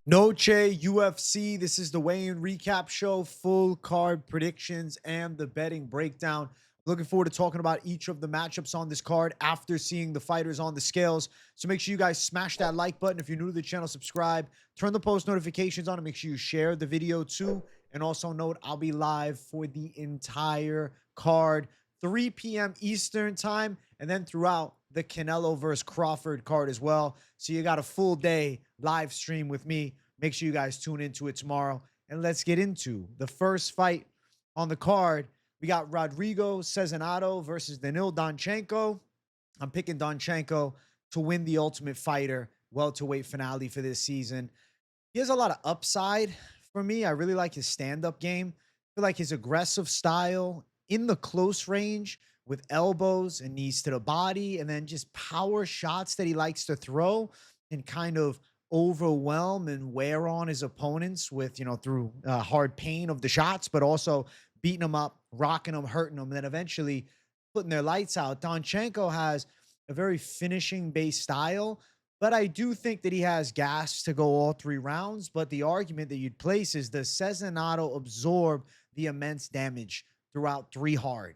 Noche UFC. This is the weigh-in recap show, full card predictions, and the betting breakdown. Looking forward to talking about each of the matchups on this card after seeing the fighters on the scales. So make sure you guys smash that like button. If you're new to the channel, subscribe. Turn the post notifications on and make sure you share the video too. And also note, I'll be live for the entire card, 3 p.m. Eastern time, and then throughout the Canelo versus Crawford card as well. So you got a full day live stream with me. Make sure you guys tune into it tomorrow. And let's get into the first fight on the card. We got Rodrigo Sezinando versus Danil Donchenko. I'm picking Donchenko to win the Ultimate Fighter welterweight finale for this season. He has a lot of upside for me. I really like his stand-up game. I feel like his aggressive style in the close range with elbows and knees to the body, and then just power shots that he likes to throw and kind of overwhelm and wear on his opponents with, through hard pain of the shots, but also beating them up, rocking them, hurting them, and then eventually putting their lights out. Donchenko has a very finishing based style, but I do think that he has gas to go all 3 rounds. But the argument that you'd place is, does Cezinado absorb the immense damage throughout 3 hard?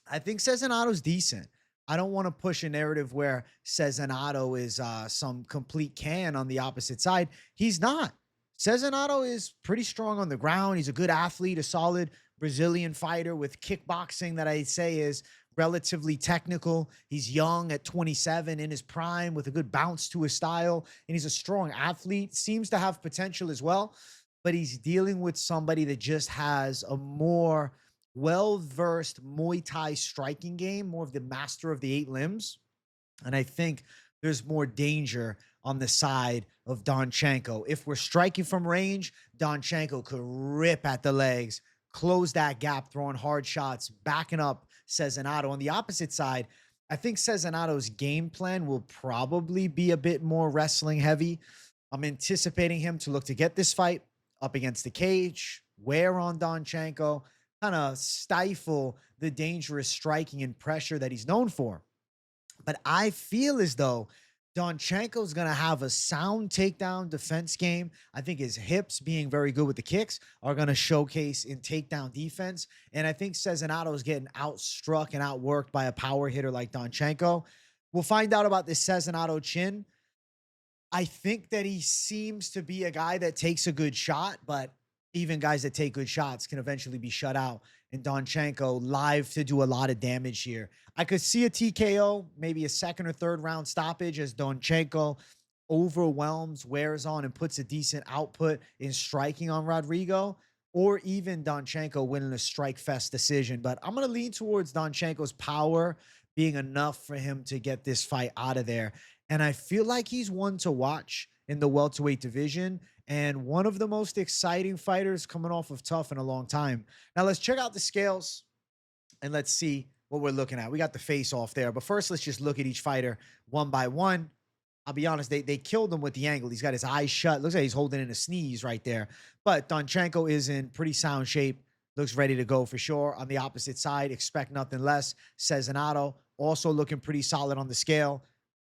I think Cezinato's decent. I don't want to push a narrative where Cezinado is some complete can on the opposite side. He's not. Cezinado is pretty strong on the ground. He's a good athlete, a solid Brazilian fighter with kickboxing that I say is relatively technical. He's young at 27 in his prime with a good bounce to his style, and he's a strong athlete, seems to have potential as well, but he's dealing with somebody that just has a more well-versed Muay Thai striking game, more of the master of the 8 limbs. And I think there's more danger on the side of Donchenko. If we're striking from range, Donchenko could rip at the legs, close that gap, throwing hard shots, backing up Cezinado. On the opposite side, I think Cezinado's game plan will probably be a bit more wrestling heavy. I'm anticipating him to look to get this fight up against the cage, wear on Donchenko, kind of stifle the dangerous striking and pressure that he's known for. But I feel as though Donchenko's going to have a sound takedown defense game. I think his hips, being very good with the kicks, are going to showcase in takedown defense. And I think Cezinado is getting outstruck and outworked by a power hitter like Donchenko. We'll find out about this Cezinado chin. I think that he seems to be a guy that takes a good shot, but even guys that take good shots can eventually be shut out. And Donchenko live to do a lot of damage here. I could see a TKO, maybe a 2nd or 3rd round stoppage as Donchenko overwhelms, wears on, and puts a decent output in striking on Rodrigo, or even Donchenko winning a strike fest decision. But I'm going to lean towards Donchenko's power being enough for him to get this fight out of there. And I feel like he's one to watch in the welterweight division, and one of the most exciting fighters coming off of tough in a long time. Now let's check out the scales and let's see what we're looking at. We got the face off there, but first let's just look at each fighter one by one. I'll be honest, they killed him with the angle. He's got his eyes shut. Looks like he's holding in a sneeze right there. But Donchenko is in pretty sound shape. Looks ready to go for sure. On the opposite side, expect nothing less. Cezinado also looking pretty solid on the scale.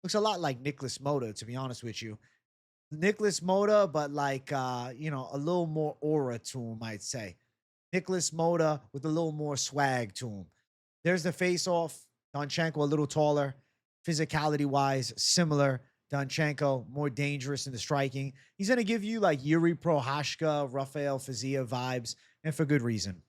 Looks a lot like Nicholas Mota, to be honest with you. Nicholas Mota, but like, a little more aura to him, I'd say. Nicholas Mota with a little more swag to him. There's the face-off. Donchenko a little taller. Physicality-wise, similar. Donchenko more dangerous in the striking. He's going to give you like Yuri Prohashka, Rafael Fiziev vibes, and for good reason.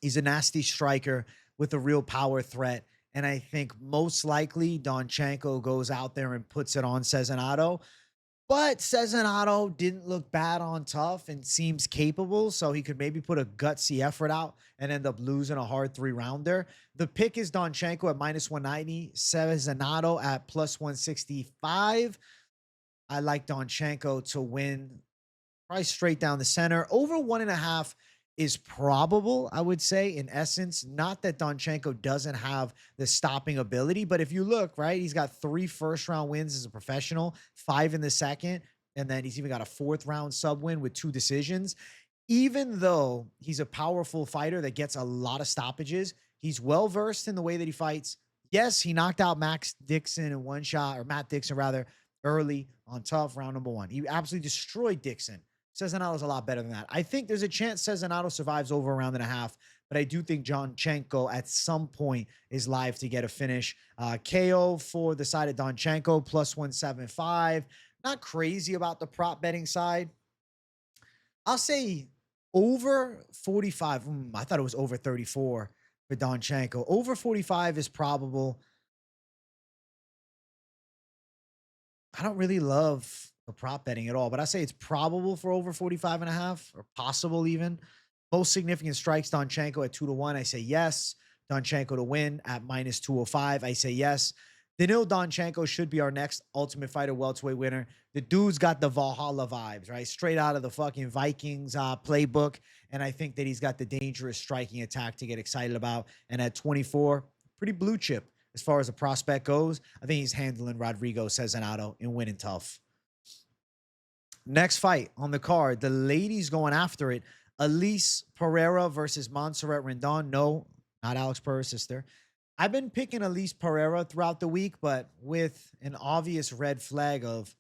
He's a nasty striker with a real power threat. And I think most likely Donchenko goes out there and puts it on Cezinado. But Cezinado didn't look bad on tough and seems capable, so he could maybe put a gutsy effort out and end up losing a hard 3-rounder. The pick is Donchenko at -190, Cezinado at +165. I like Donchenko to win, probably straight down the center. Over 1.5 is probable, I would say, in essence. Not that Donchenko doesn't have the stopping ability, but if you look, right, he's got 3 first-round wins as a professional, 5 in the second, and then he's even got a 4th-round sub win with 2 decisions. Even though he's a powerful fighter that gets a lot of stoppages, he's well-versed in the way that he fights. Yes, he knocked out Max Dixon in one shot, or Matt Dixon, rather, early on tough, round number one. He absolutely destroyed Dixon. Cezinato's a lot better than that. I think there's a chance Cezinando survives over a round and a half, but I do think Donchenko at some point is live to get a finish. KO for the side of Donchenko, plus 175. Not crazy about the prop betting side. I'll say over 45. I thought it was over 34 for Donchenko. Over 45 is probable. I don't really love the prop betting at all, but I say it's probable for over 45 and a half or possible even. Most significant strikes, Donchenko at 2-1. I say yes. Donchenko to win at minus 205. I say yes. Danil Donchenko should be our next Ultimate Fighter welterweight winner. The dude's got the Valhalla vibes, right? Straight out of the fucking Vikings playbook. And I think that he's got the dangerous striking attack to get excited about. And at 24, pretty blue chip as far as a prospect goes. I think he's handling Rodrigo Cezinando and winning tough. Next fight on the card, the ladies going after it. Elise Pereira versus Montserrat Rendon. No, not Alex Pereira's sister. I've been picking Elise Pereira throughout the week, but with an obvious red flag of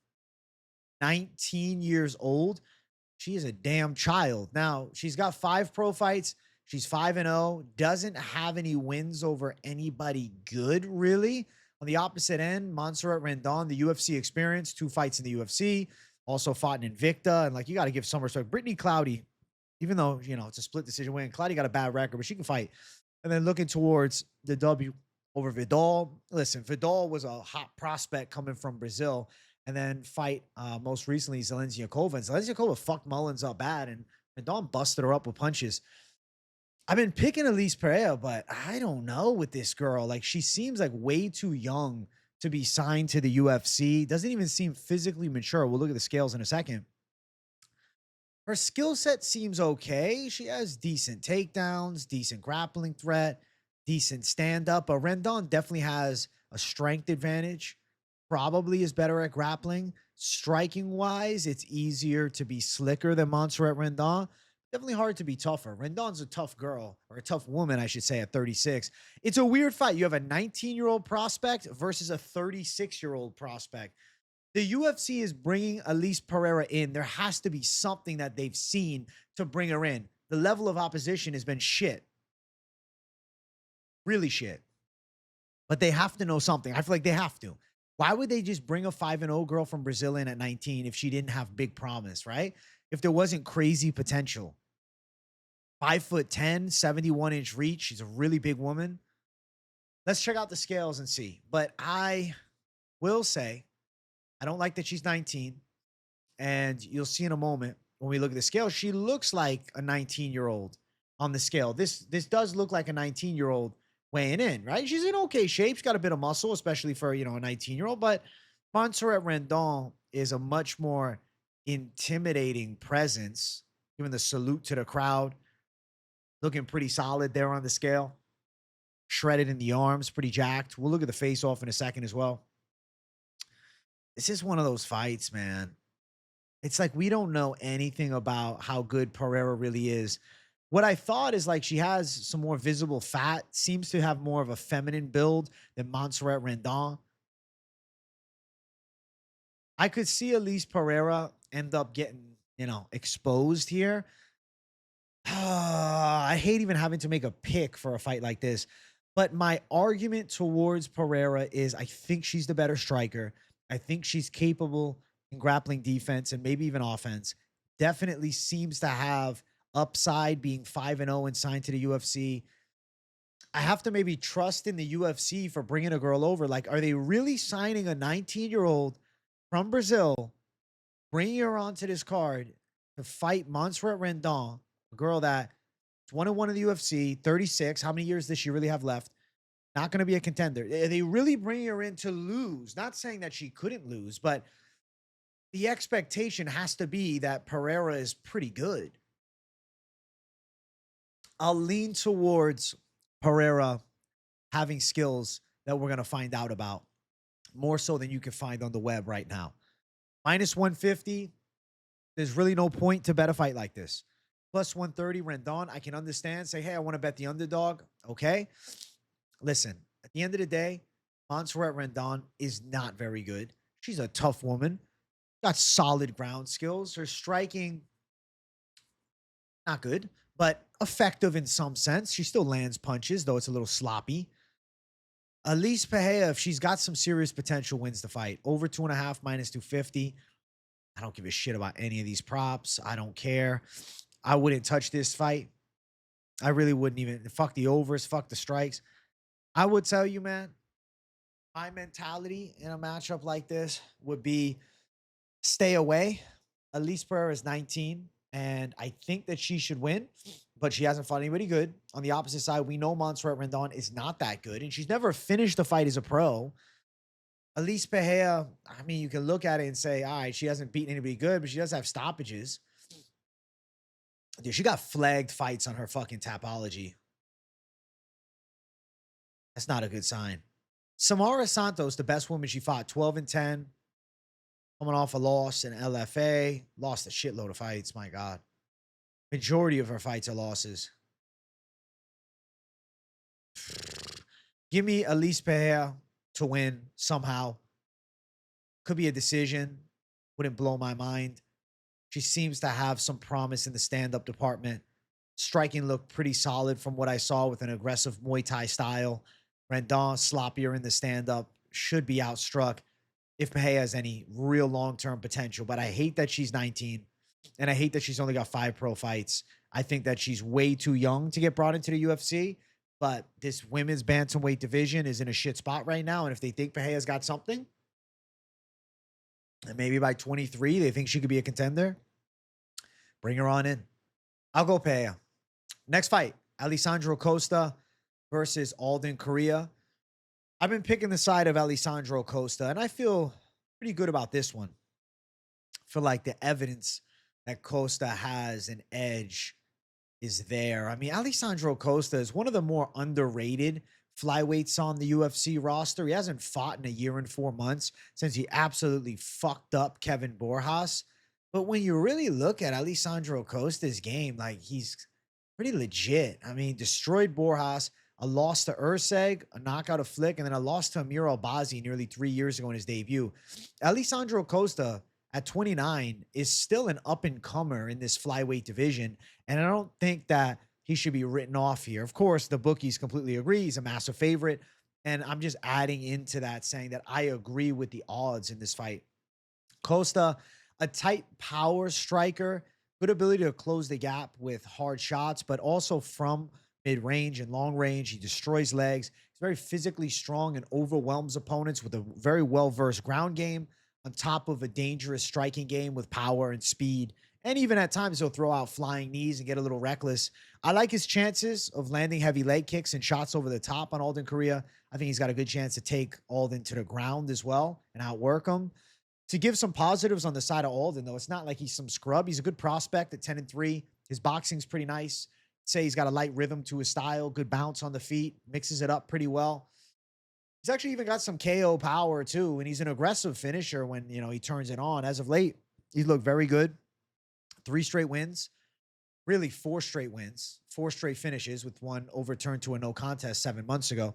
19 years old, she is a damn child. Now, she's got 5 pro fights. She's 5-0, doesn't have any wins over anybody good, really. On the opposite end, Montserrat Rendon, the UFC experience, 2 fights in the UFC, also fought in Invicta, and you got to give some respect. Brittany Cloudy, even though, it's a split decision win, Cloudy got a bad record, but she can fight. And then looking towards the W over Vidal. Listen, Vidal was a hot prospect coming from Brazil, and then fight most recently Zelenziakova. And Zelenziakova fucked Mullins up bad, and Rendon busted her up with punches. I've been picking Elise Pereira, but I don't know with this girl. She seems way too young to be signed to the UFC. Doesn't even seem physically mature. We'll look at the scales in a second. Her skill set seems okay. She has decent takedowns, decent grappling threat, decent stand-up. But Rendon definitely has a strength advantage. Probably is better at grappling. Striking-wise, it's easier to be slicker than Montserrat Rendon. Definitely hard to be tougher. Rendon's a tough girl, or a tough woman, I should say, at 36. It's a weird fight. You have a 19-year-old prospect versus a 36-year-old prospect. The UFC is bringing Elise Pereira in. There has to be something that they've seen to bring her in. The level of opposition has been shit. Really shit. But they have to know something. I feel like they have to. Why would they just bring a 5-0 girl from Brazil in at 19 if she didn't have big promise, right? If there wasn't crazy potential. 5'10", 71-inch reach. She's a really big woman. Let's check out the scales and see. But I will say, I don't like that she's 19. And you'll see in a moment when we look at the scale, she looks like a 19-year-old on the scale. This does look like a 19-year-old weighing in, right? She's in okay shape. She's got a bit of muscle, especially for, a 19-year-old. But Montserrat Rendon is a much more intimidating presence, giving the salute to the crowd. Looking pretty solid there on the scale. Shredded in the arms, pretty jacked. We'll look at the face-off in a second as well. This is one of those fights, man. It's we don't know anything about how good Pereira really is. What I thought is she has some more visible fat, seems to have more of a feminine build than Montserrat Rendon. I could see Elise Pereira end up getting, exposed here. I hate even having to make a pick for a fight like this. But my argument towards Pereira is I think she's the better striker. I think she's capable in grappling defense and maybe even offense. Definitely seems to have upside being 5-0 and signed to the UFC. I have to maybe trust in the UFC for bringing a girl over. Are they really signing a 19-year-old from Brazil, bringing her onto this card to fight Montserrat Rendon, a girl that's 1-1 in the UFC, 36. How many years does she really have left? Not going to be a contender. Are they really bringing her in to lose? Not saying that she couldn't lose, but the expectation has to be that Pereira is pretty good. I'll lean towards Pereira having skills that we're going to find out about more so than you can find on the web right now. Minus 150. There's really no point to bet a fight like this. Plus 130 Rendon. I can understand. Say, hey, I want to bet the underdog. Okay. Listen, at the end of the day, Montserrat Rendon is not very good. She's a tough woman. Got solid ground skills. Her striking, not good, but effective in some sense. She still lands punches, though it's a little sloppy. Elise Pereira, if she's got some serious potential, wins the fight. Over 2.5, minus 250. I don't give a shit about any of these props. I don't care. I wouldn't touch this fight. I really wouldn't even. Fuck the overs. Fuck the strikes. I would tell you, man, my mentality in a matchup like this would be stay away. Elise Pereira is 19, and I think that she should win, but she hasn't fought anybody good. On the opposite side, we know Montserrat Rendon is not that good, and she's never finished a fight as a pro. Elise Pereira, I mean, you can look at it and say, all right, she hasn't beaten anybody good, but she does have stoppages. Dude, she got flagged fights on her fucking Tapology. That's not a good sign. Samara Santos, the best woman she fought, 12-10. Coming off a loss in LFA. Lost a shitload of fights, my God. Majority of her fights are losses. Give me Elise Pereira to win somehow. Could be a decision. Wouldn't blow my mind. She seems to have some promise in the stand-up department. Striking looked pretty solid from what I saw with an aggressive Muay Thai style. Rendon, sloppier in the stand-up. Should be outstruck if Pereira has any real long-term potential. But I hate that she's 19. And I hate that she's only got 5 pro fights. I think that she's way too young to get brought into the UFC. But this women's bantamweight division is in a shit spot right now. And if they think Pereira's got something, and maybe by 23, they think she could be a contender, bring her on in. I'll go Pereira. Next fight, Alessandro Costa versus Alden Coria. I've been picking the side of Alessandro Costa, and I feel pretty good about this one. I feel like the evidence that Costa has an edge is there. I mean, Alessandro Costa is one of the more underrated flyweights on the UFC roster. He hasn't fought in a year and 4 months since he absolutely fucked up Kevin Borjas. But when you really look at Alessandro Costa's game, like, he's pretty legit. I mean, destroyed Borjas, a loss to Urseg, a knockout of Flick, and then a loss to Amir Albazi nearly 3 years ago in his debut. Alessandro Costa at 29 is still an up-and-comer in this flyweight division, and I don't think that he should be written off here. Of course, the bookies completely agree. He's a massive favorite, and I'm just adding into that saying that I agree with the odds in this fight. Costa, a tight power striker, good ability to close the gap with hard shots, but also from mid-range and long range. He destroys legs. He's very physically strong and overwhelms opponents with a very well-versed ground game on top of a dangerous striking game with power and speed. And even at times, he'll throw out flying knees and get a little reckless. I like his chances of landing heavy leg kicks and shots over the top on Alden Coria. I think he's got a good chance to take Alden to the ground as well and outwork him. To give some positives on the side of Alden, though, it's not like he's some scrub. He's a good prospect at 10-3. His boxing's pretty nice. Say he's got a light rhythm to his style, good bounce on the feet, mixes it up pretty well. He's actually even got some KO power too, and he's an aggressive finisher when, you know, he turns it on. As of late, he's looked very good. 3 straight wins, really 4 straight wins, 4 straight finishes with one overturned to a no contest 7 months ago.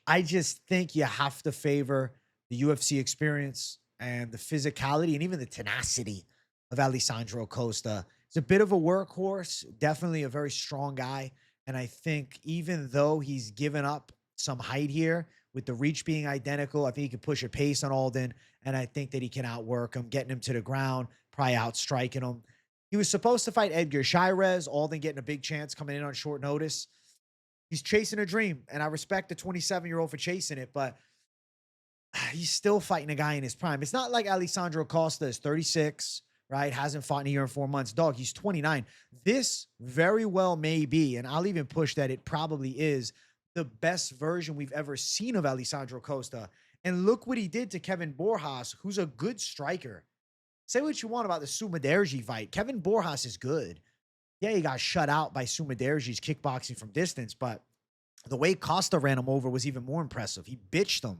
I just think you have to favor the UFC experience and the physicality and even the tenacity of Alessandro Costa. He's a bit of a workhorse, definitely a very strong guy. And I think even though he's given up some height here with the reach being identical, I think he can push a pace on Alden. And I think that he can outwork him, getting him to the ground, probably outstriking him. He was supposed to fight Edgar Shirez, Alden getting a big chance coming in on short notice. He's chasing a dream, and I respect the 27-year-old for chasing it, but he's still fighting a guy in his prime. It's not like Alessandro Costa is 36, right? Hasn't fought in a year and 4 months. Dog, he's 29. This very well may be, and I'll even push that it probably is, the best version we've ever seen of Alessandro Costa. And look what he did to Kevin Borjas, who's a good striker. Say what you want about the Sumaderji fight. Kevin Borjas is good. Yeah, he got shut out by Sumaderji's kickboxing from distance, but the way Costa ran him over was even more impressive. He bitched him.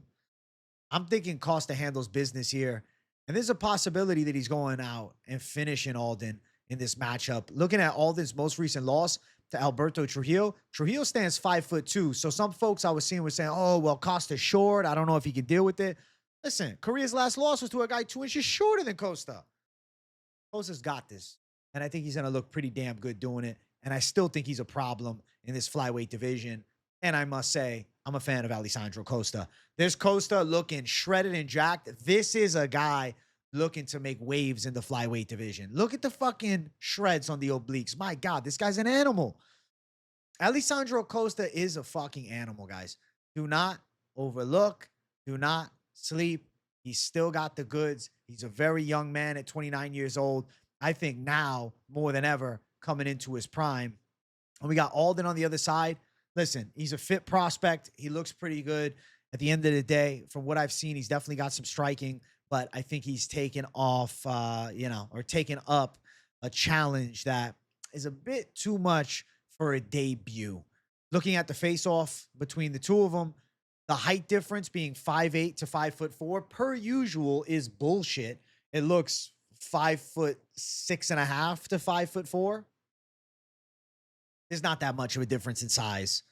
I'm thinking Costa handles business here. And there's a possibility that he's going out and finishing Alden in this matchup. Looking at Alden's most recent loss to Alberto Trujillo, Trujillo stands 5'2". So some folks I was seeing were saying, oh, well, Costa's short. I don't know if he can deal with it. Listen, Korea's last loss was to a guy 2 inches shorter than Costa. Costa's got this. And I think he's going to look pretty damn good doing it. And I still think he's a problem in this flyweight division. And I must say, I'm a fan of Alessandro Costa. There's Costa looking shredded and jacked. This is a guy looking to make waves in the flyweight division. Look at the fucking shreds on the obliques. My God, this guy's an animal. Alessandro Costa is a fucking animal, guys. Do not overlook. Do not sleep. He's still got the goods. He's a very young man at 29 years old. I think now, more than ever, coming into his prime. And we got Alden on the other side. Listen, he's a fit prospect. He looks pretty good. At the end of the day, from what I've seen, he's definitely got some striking, but I think he's taken off, or taken up a challenge that is a bit too much for a debut. Looking at the face-off between the two of them, the height difference being 5'8" to 5'4", per usual, is bullshit. It looks 5'6.5" to 5'4". There's not that much of a difference in size.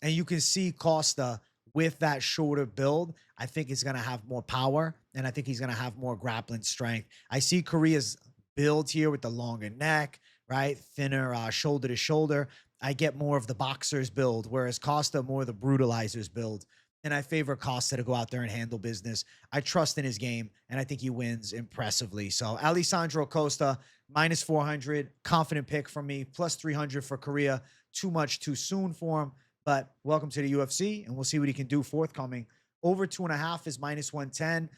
And you can see Costa with that shorter build. I think he's going to have more power, and I think he's going to have more grappling strength. I see Korea's build here with the longer neck, right? Thinner shoulder to shoulder. I get more of the boxer's build, whereas Costa more of the brutalizer's build. And I favor Costa to go out there and handle business. I trust in his game, and I think he wins impressively. So Alessandro Costa, minus 400, confident pick from me, plus 300 for Korea. Too much too soon for him, but welcome to the UFC, and we'll see what he can do forthcoming. Over 2.5 is minus 110.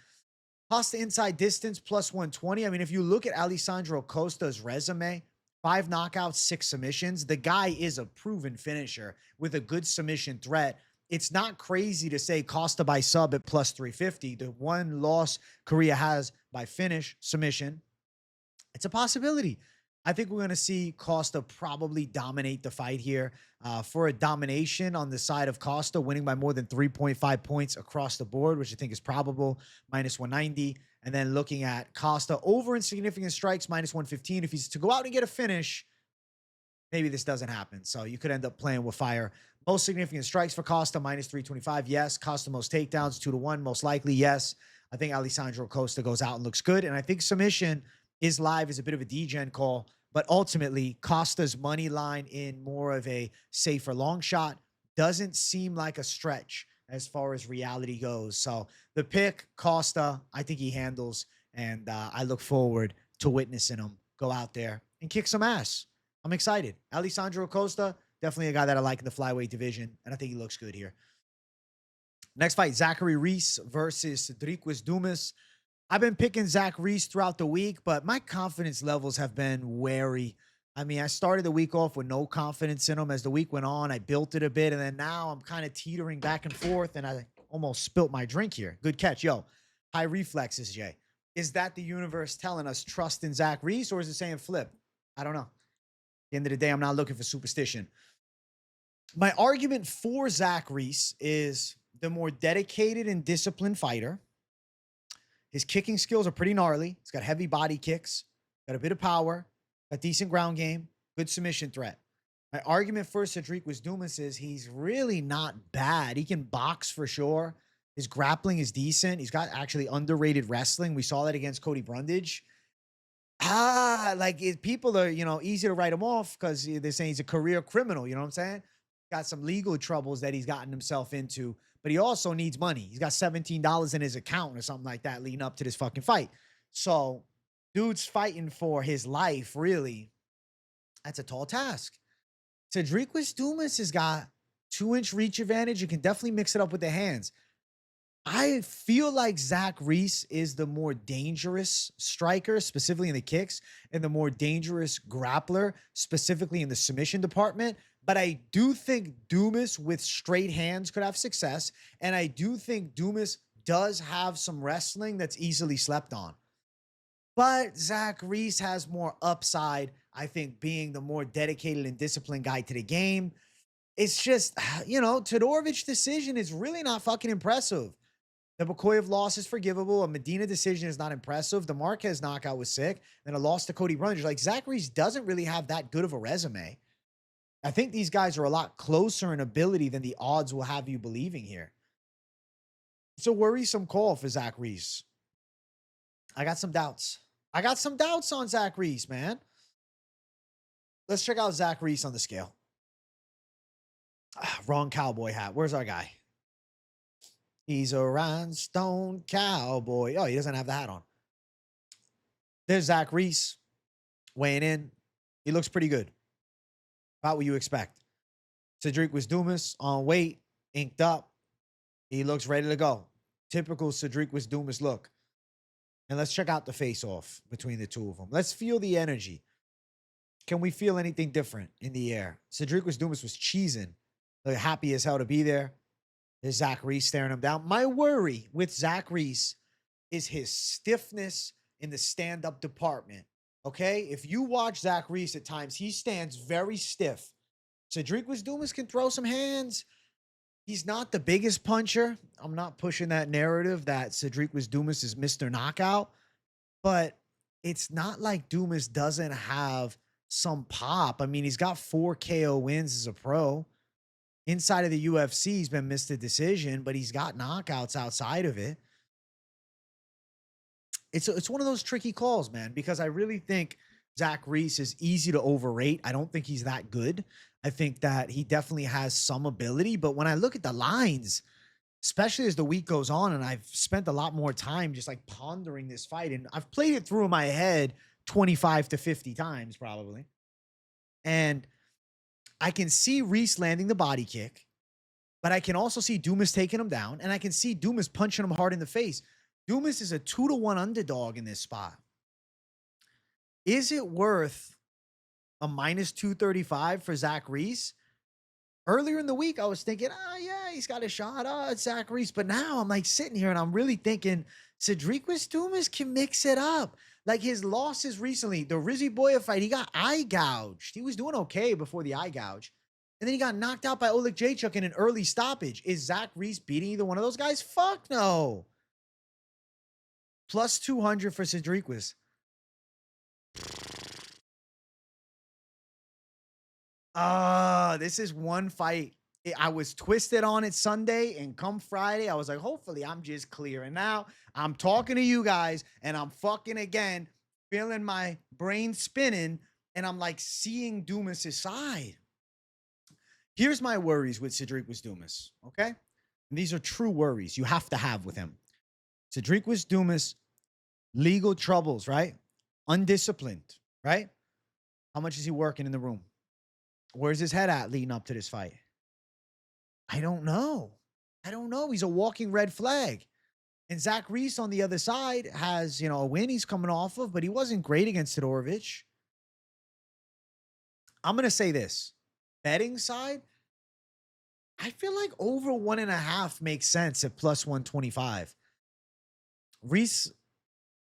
Costa inside distance, plus 120. I mean, if you look at Alessandro Costa's resume, 5 knockouts, 6 submissions. The guy is a proven finisher with a good submission threat. It's not crazy to say Costa by sub at plus 350. The one loss Korea has by finish, submission, it's a possibility. I think we're going to see Costa probably dominate the fight here. For a domination on the side of Costa, winning by more than 3.5 points across the board, which I think is probable, minus 190. And then looking at Costa over in significant strikes, minus 115. If he's to go out and get a finish, maybe this doesn't happen. So you could end up playing with fire. Most significant strikes for Costa, minus 325. Yes. Costa most takedowns, 2-1. Most likely, yes. I think Alessandro Costa goes out and looks good. And I think submission is live as a bit of a degen call. But ultimately, Costa's money line in more of a safer long shot doesn't seem like a stretch as far as reality goes. So the pick, Costa, I think he handles. And I look forward to witnessing him go out there and kick some ass. I'm excited. Alessandro Costa, definitely a guy that I like in the flyweight division, and I think he looks good here. Next fight, Zachary Reese versus Stoltzfus Dumas. I've been picking Zach Reese throughout the week, but my confidence levels have been wary. I mean, I started the week off with no confidence in him. As the week went on, I built it a bit, and then now I'm kind of teetering back and forth, and I almost spilt my drink here. Good catch. Yo, high reflexes, Jay. Is that the universe telling us trust in Zach Reese, or is it saying flip? I don't know. At the end of the day, I'm not looking for superstition. My argument for Zach Reese is the more dedicated and disciplined fighter. His kicking skills are pretty gnarly. He's got heavy body kicks, got a bit of power, a decent ground game, good submission threat. My argument for Stoltzfus Dumas is he's really not bad. He can box for sure. His grappling is decent. He's got actually underrated wrestling. We saw that against Cody Brundage. People are, easy to write him off because they're saying he's a career criminal. You know what I'm saying? Got some legal troubles that he's gotten himself into, but he also needs money. He's got $17 in his account or something like that leading up to this fucking fight. So dude's fighting for his life, really. That's a tall task. Stoltzfus Dumas has got 2-inch reach advantage. You can definitely mix it up with the hands. I feel like Zach Reese is the more dangerous striker, specifically in the kicks, and the more dangerous grappler, specifically in the submission department. But I do think Dumas with straight hands could have success. And I do think Dumas does have some wrestling that's easily slept on. But Zach Reese has more upside, I think, being the more dedicated and disciplined guy to the game. It's just, Todorović decision is really not fucking impressive. The Bakoyev loss is forgivable. A Medina decision is not impressive. The Marquez knockout was sick. Then a loss to Cody Brundage. Like, Zach Reese doesn't really have that good of a resume. I think these guys are a lot closer in ability than the odds will have you believing here. It's a worrisome call for Zach Reese. I got some doubts. I got some doubts on Zach Reese, man. Let's check out Zach Reese on the scale. Wrong cowboy hat. Where's our guy? He's a rhinestone cowboy. Oh, he doesn't have the hat on. There's Zach Reese weighing in. He looks pretty good. About what you expect. Cedric Dumas on weight, inked up. He looks ready to go. Typical Cedric Dumas look. And let's check out the face-off between the two of them. Let's feel the energy. Can we feel anything different in the air? Cedric Dumas was cheesing. Like, happy as hell to be there. There's Zach Reese staring him down. My worry with Zach Reese is his stiffness in the stand-up department. Okay? If you watch Zach Reese at times, he stands very stiff. Cedric Dumas can throw some hands. He's not the biggest puncher. I'm not pushing that narrative that Cedric Dumas is Mr. Knockout, but it's not like Dumas doesn't have some pop. I mean, he's got 4 KO wins as a pro. Inside of the UFC, he's been missed a decision, but he's got knockouts outside of it. It's one of those tricky calls, man, because I really think Zach Reese is easy to overrate. I don't think he's that good. I think that he definitely has some ability, but when I look at the lines, especially as the week goes on, and I've spent a lot more time just like pondering this fight, and I've played it through in my head 25 to 50 times probably. And I can see Reese landing the body kick, but I can also see Dumas taking him down, and I can see Dumas punching him hard in the face. Dumas is a 2-1 underdog in this spot. Is it worth a minus 235 for Zach Reese? Earlier in the week, I was thinking, oh, yeah, he's got a shot. Oh, it's Zach Reese. But now I'm like sitting here and I'm really thinking Cedric Dumas can mix it up. Like his losses recently, the Rizzy Boya fight, he got eye gouged. He was doing okay before the eye gouge. And then he got knocked out by Oleg Jacek in an early stoppage. Is Zach Reese beating either one of those guys? Fuck no. Plus 200 for Cedric. This is one fight. I was twisted on it Sunday, and come Friday, I was like, hopefully I'm just clear. And now I'm talking to you guys, and I'm fucking again, feeling my brain spinning, and I'm like seeing Dumas' side. Here's my worries with Cedric Dumas, okay? And these are true worries you have to have with him. Cedric Dumas, legal troubles, right? Undisciplined, right? How much is he working in the room? Where's his head at leading up to this fight? I don't know. He's a walking red flag. And Zach Reese on the other side has, a win he's coming off of, but he wasn't great against Todorović. I'm going to say this. Betting side, I feel like over 1.5 makes sense at plus 125. Reese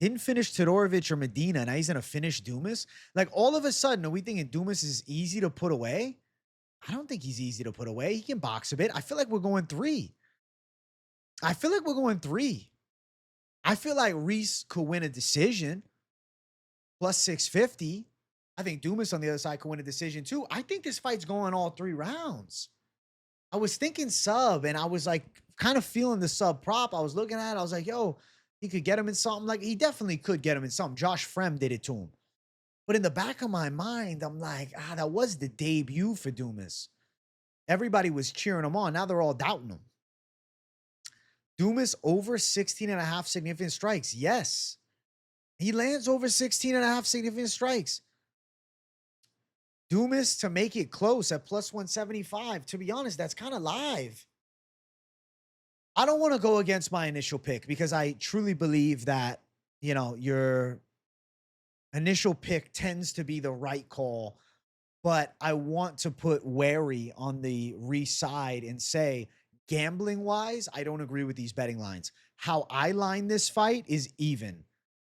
didn't finish Todorović or Medina. Now he's going to finish Dumas. Like all of a sudden, are we thinking Dumas is easy to put away? I don't think he's easy to put away. He can box a bit. I feel like we're going 3. I feel like Reese could win a decision. Plus 650. I think Dumas on the other side could win a decision too. I think this fight's going all 3 rounds. I was thinking sub, and I was like kind of feeling the sub prop. I was looking at it. I was like, yo, he could get him in something. Like, he definitely could get him in something. Josh Frem did it to him. But in the back of my mind, I'm like, that was the debut for Dumas. Everybody was cheering him on. Now they're all doubting him. Dumas over 16.5 significant strikes. Yes. He lands over 16.5 significant strikes. Dumas to make it close at plus 175. To be honest, that's kind of live. I don't want to go against my initial pick because I truly believe that, your initial pick tends to be the right call, but I want to put wary on the Reese side and say, gambling wise, I don't agree with these betting lines. How I line this fight is even.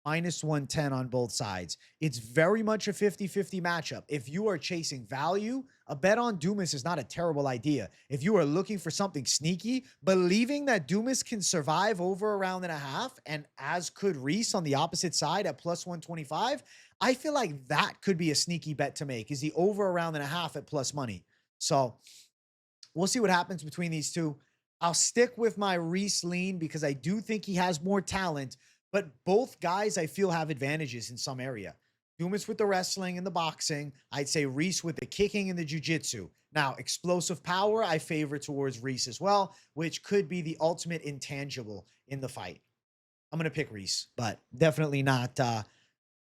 Minus 110 on both sides. It's very much a 50-50 matchup. If you are chasing value, a bet on Dumas is not a terrible idea. If you are looking for something sneaky, believing that Dumas can survive over a round and a half, and as could Reese on the opposite side at plus 125, I feel like that could be a sneaky bet to make, is the over a round and a half at plus money. So we'll see what happens between these two. I'll stick with my Reese lean because I do think he has more talent, but both guys I feel have advantages in some area. Dumas with the wrestling and the boxing. I'd say Reese with the kicking and the jiu-jitsu. Now, explosive power, I favor towards Reese as well, which could be the ultimate intangible in the fight. I'm going to pick Reese, but definitely not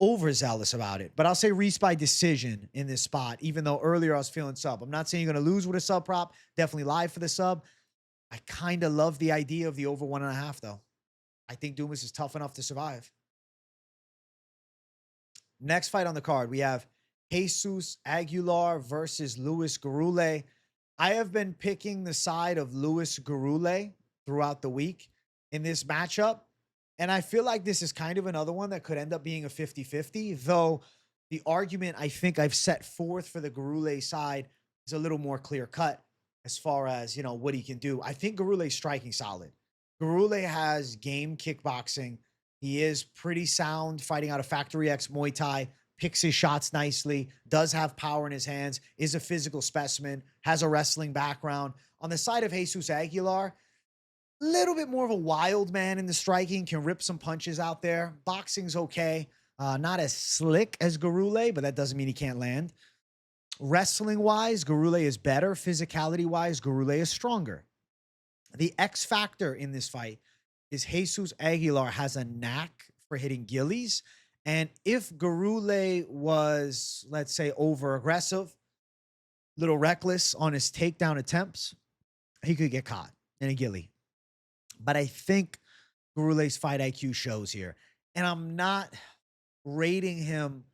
overzealous about it. But I'll say Reese by decision in this spot, even though earlier I was feeling sub. I'm not saying you're going to lose with a sub prop. Definitely live for the sub. I kind of love the idea of the over 1.5, though. I think Dumas is tough enough to survive. Next fight on the card, we have Jesus Aguilar versus Luis Gurule. I have been picking the side of Luis Gurule throughout the week in this matchup. And I feel like this is kind of another one that could end up being a 50-50, though the argument I think I've set forth for the Gurule side is a little more clear cut as far as, you know, what he can do. I think Gurule's striking solid. Gurule has game kickboxing. He is pretty sound fighting out of Factory X Muay Thai, picks his shots nicely, does have power in his hands, is a physical specimen, has a wrestling background. On the side of Jesus Aguilar, a little bit more of a wild man in the striking, can rip some punches out there. Boxing's okay. Not as slick as Gurule, but that doesn't mean he can't land. Wrestling-wise, Gurule is better. Physicality-wise, Gurule is stronger. The X factor in this fight is Jesus Aguilar has a knack for hitting gillies. And if Gurule was, let's say, over-aggressive, little reckless on his takedown attempts, he could get caught in a gilly. But I think Gurule's fight IQ shows here. And I'm not rating him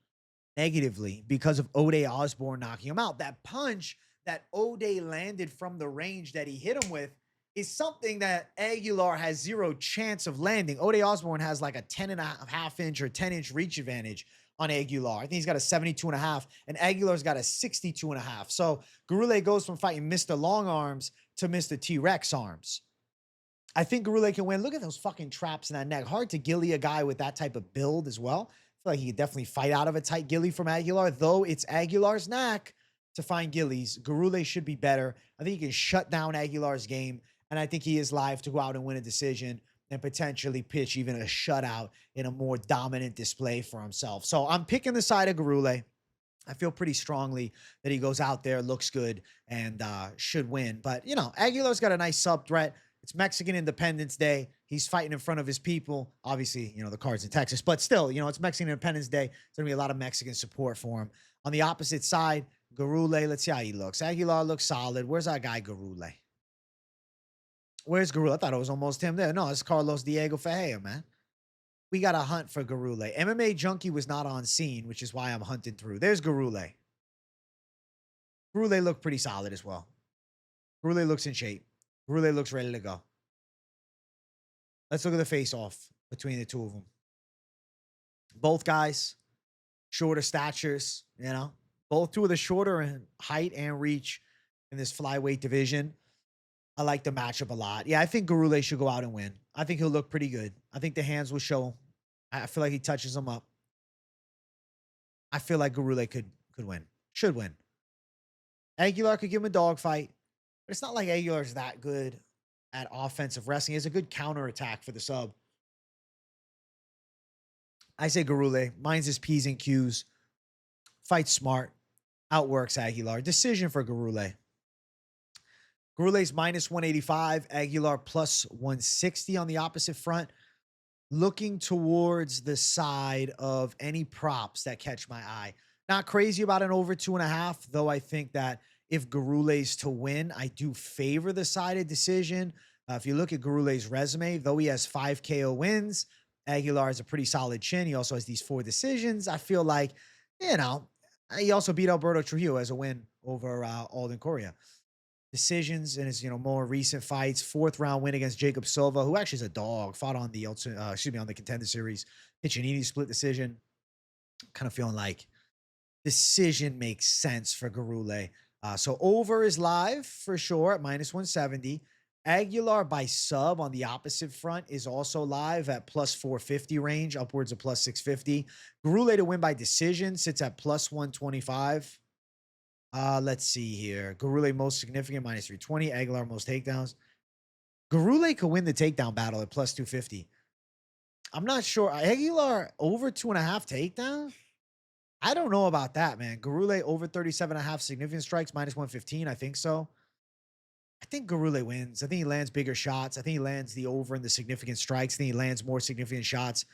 negatively because of Ode Osborne knocking him out. That punch that Ode landed from the range that he hit him with is something that Aguilar has zero chance of landing. Ode Osborne has like a 10.5 inch or 10-inch reach advantage on Aguilar. I think he's got a 72.5, and Aguilar's got a 62.5. So Gurule goes from fighting Mr. Long Arms to Mr. T-Rex Arms. I think Gurule can win. Look at those fucking traps in that neck. Hard to gilly a guy with that type of build as well. I feel like he could definitely fight out of a tight gilly from Aguilar, though it's Aguilar's knack to find gillies. Gurule should be better. I think he can shut down Aguilar's game, and I think he is live to go out and win a decision and potentially pitch even a shutout in a more dominant display for himself. So I'm picking the side of Gurule. I feel pretty strongly that he goes out there, looks good, and should win. But, you know, Aguilar's got a nice sub threat. It's Mexican Independence Day. He's fighting in front of his people. Obviously, you know, the card's in Texas, but still, you know, it's Mexican Independence Day. There's going to be a lot of Mexican support for him. On the opposite side, Gurule, let's see how he looks. Aguilar looks solid. Where's our guy, Gurule? Where's Gurule? I thought it was almost him there. No, it's Carlos Diego Ferreira, man. We got to hunt for Gurule. MMA Junkie was not on scene, which is why I'm hunting through. There's Gurule. Gurule looked pretty solid as well. Gurule looks in shape. Gurule looks ready to go. Let's look at the face-off between the two of them. Both guys, shorter statures, you know. Both two of the shorter in height and reach in this flyweight division. I like the matchup a lot. Yeah, I think Gurule should go out and win. I think he'll look pretty good. I think the hands will show. I feel like he touches them up. I feel like Gurule could win. Should win. Aguilar could give him a dogfight. But it's not like Aguilar's that good at offensive wrestling. He has a good counterattack for the sub. I say Gurule. Minds his P's and Q's. Fights smart. Outworks Aguilar. Decision for Gurule. Gurule's minus 185. Aguilar plus 160 on the opposite front. Looking towards the side of any props that catch my eye. Not crazy about an over 2.5, though I think that if Gurule's to win, I do favor the side of decision. If you look at Gurule's resume, though he has 5 KO wins, Aguilar has a pretty solid chin. He also has these 4 decisions. I feel like, you know, he also beat Alberto Trujillo as a win over Alden Coria. Decisions in his, you know, more recent fights. 4th round win against Jacob Silva, who actually is a dog. Fought on the on the Contender Series. Piccinini split decision. Kind of feeling like decision makes sense for Gurule. So over is live for sure at minus 170. Aguilar by sub on the opposite front is also live at plus 450 range, upwards of plus 650. Gurule to win by decision sits at plus 125. Let's see here. Gurule most significant, minus 320. Aguilar most takedowns. Gurule could win the takedown battle at plus 250. I'm not sure. Aguilar over 2.5 takedown? I don't know about that, man. Gurule over 37.5 significant strikes, minus 115. I think so. I think Gurule wins. I think he lands bigger shots. I think he lands the over in the significant strikes. I think he lands more significant shots.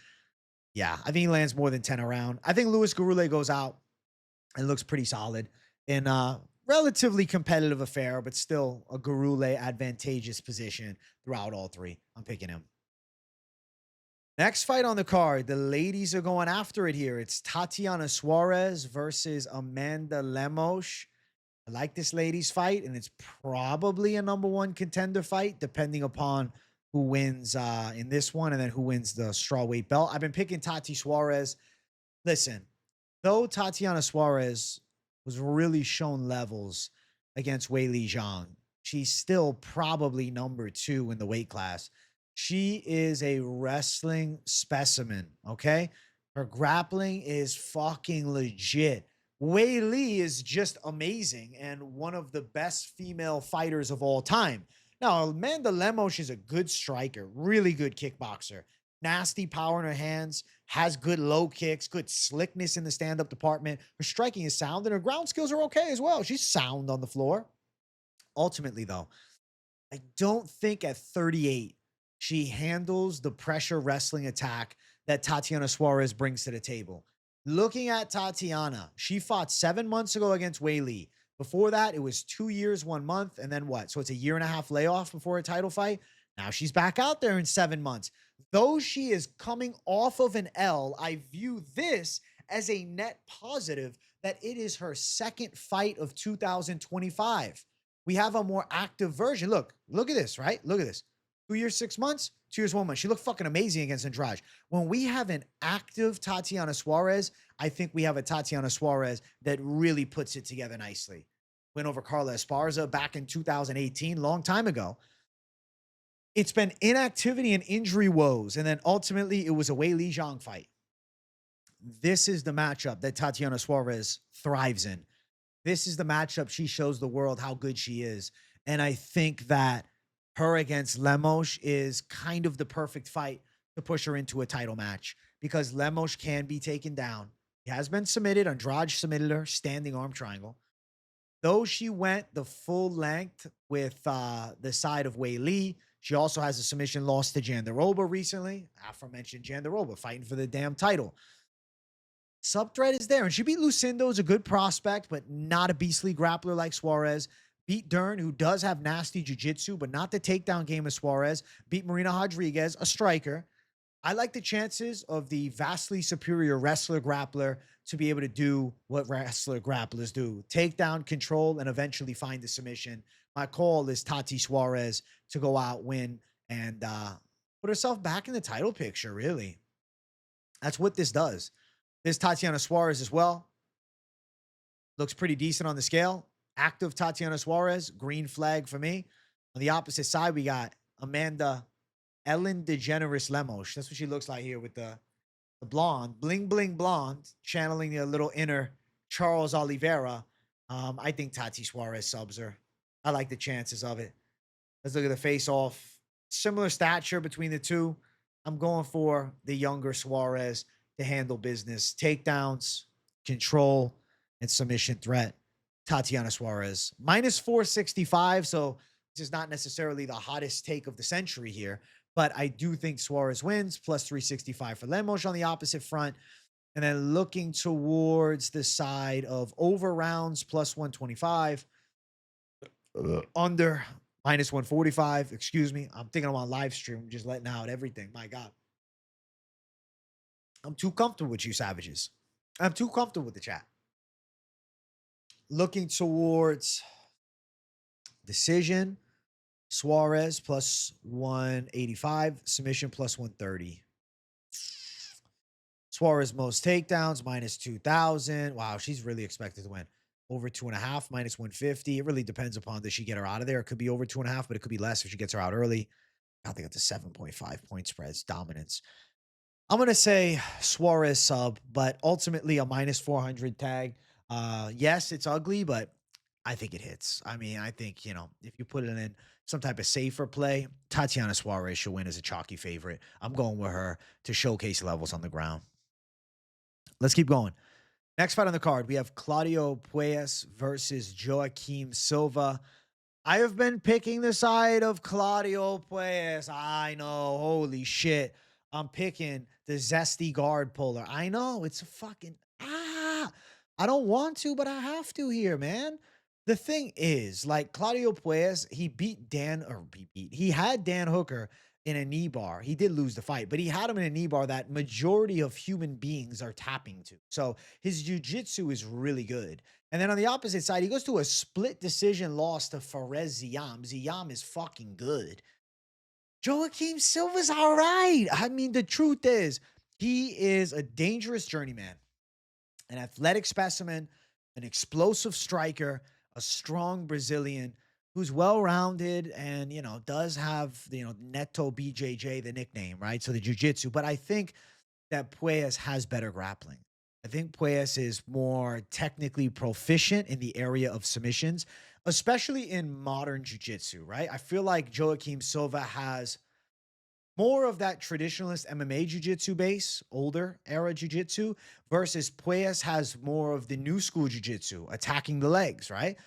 Yeah, I think he lands more than 10 around. I think Luis Gurule goes out and looks pretty solid in a relatively competitive affair, but still a Gurule advantageous position throughout all three. I'm picking him. Next fight on the card, the ladies are going after it here. It's Tatiana Suarez versus Amanda Lemos. I like this ladies fight, and it's probably a number one contender fight, depending upon who wins in this one and then who wins the strawweight belt. I've been picking Tati Suarez. Listen, though Tatiana Suarez was really shown levels against Weili Zhang, she's still probably number 2 in the weight class. She is a wrestling specimen, okay? Her grappling is fucking legit. Weili is just amazing and one of the best female fighters of all time. Now, Amanda Lemos is a good striker, really good kickboxer, nasty power in her hands, has good low kicks, good slickness in the stand-up department. Her striking is sound and her ground skills are okay as well. She's sound on the floor. Ultimately, though, I don't think at 38 she handles the pressure wrestling attack that Tatiana Suarez brings to the table. Looking at Tatiana, she fought 7 months ago against Weili. Before that, it was 2 years, 1 month, and then what? So it's a 1.5 year layoff before a title fight. Now she's back out there in 7 months. Though she is coming off of an L, I view this as a net positive that it is her second fight of 2025. We have a more active version. Look at this, right? Look at this. 2 years, 6 months, 2 years, 1 month. She looked fucking amazing against Andrade. When we have an active Tatiana Suarez, I think we have a Tatiana Suarez that really puts it together nicely. Went over Carla Esparza back in 2018, long time ago. It's been inactivity and injury woes, and then ultimately it was a Weili Zhang fight. This is the matchup that Tatiana Suarez thrives in. This is the matchup she shows the world how good she is. And I think that her against Lemos is kind of the perfect fight to push her into a title match because Lemos can be taken down. He has been submitted. Andrade submitted her, standing arm triangle. Though she went the full length with the side of Weili, she also has a submission loss to Jandiroba recently. Aforementioned Jandiroba fighting for the damn title. Sub threat is there, and she beat Lucindo, is a good prospect, but not a beastly grappler like Suarez. Beat Dern, who does have nasty jiu-jitsu, but not the takedown game of Suarez. Beat Marina Rodriguez, a striker. I like the chances of the vastly superior wrestler-grappler to be able to do what wrestler-grapplers do. Take down, control, and eventually find the submission. My call is Tati Suarez to go out, win, and put herself back in the title picture, really. That's what this does. This Tatiana Suarez as well. Looks pretty decent on the scale. Active Tatiana Suarez, green flag for me. On the opposite side, we got Amanda Ellen DeGeneres Lemos. That's what she looks like here with the blonde, bling bling blonde, channeling a little inner Charles Oliveira. I think Tati Suarez subs her. I like the chances of it. Let's look at the face-off. Similar stature between the two. I'm going for the younger Suarez to handle business. Takedowns, control, and submission threat. Tatiana Suarez. Minus 465, so this is not necessarily the hottest take of the century here, but I do think Suarez wins, plus 365 for Lemos on the opposite front. And then looking towards the side of over rounds, plus 125. Under, minus 145. Excuse me. I'm thinking I'm on live stream. I'm just letting out everything. My God. I'm too comfortable with you, savages. I'm too comfortable with the chat. Looking towards decision, Suarez plus 185, submission plus 130. Suarez most takedowns, minus 2,000. Wow, she's really expected to win. Over 2.5, minus 150. It really depends upon, does she get her out of there? It could be over 2.5, but it could be less if she gets her out early. I think it's a 7.5 point spreads, dominance. I'm going to say Suarez sub, but ultimately a minus 400 tag. Yes, it's ugly, but I think it hits. I mean, I think, if you put it in some type of safer play, Tatiana Suarez should win as a chalky favorite. I'm going with her to showcase levels on the ground. Let's keep going. Next fight on the card, we have Claudio Puelles versus Joaquim Silva. I have been picking the side of Claudio Puelles. I know. Holy shit. I'm picking the zesty guard puller. I know. It's a fucking. I don't want to, but I have to here, man. The thing is, like Claudio Puelles, he had Dan Hooker in a knee bar. He did lose the fight, but he had him in a knee bar that majority of human beings are tapping to. So his jiu-jitsu is really good. And then on the opposite side, he goes to a split decision loss to Fares Ziam. Ziam is fucking good. Joaquim Silva's all right. I mean, the truth is, he is a dangerous journeyman, an athletic specimen, an explosive striker, a strong Brazilian who's well-rounded and, does have, Neto BJJ, the nickname, right? So the jiu-jitsu. But I think that Puelles has better grappling. I think Puelles is more technically proficient in the area of submissions, especially in modern jiu-jitsu, right? I feel like Joaquim Silva has more of that traditionalist MMA jiu-jitsu base, older era jiu-jitsu, versus Puelles has more of the new school jiu-jitsu, attacking the legs, right?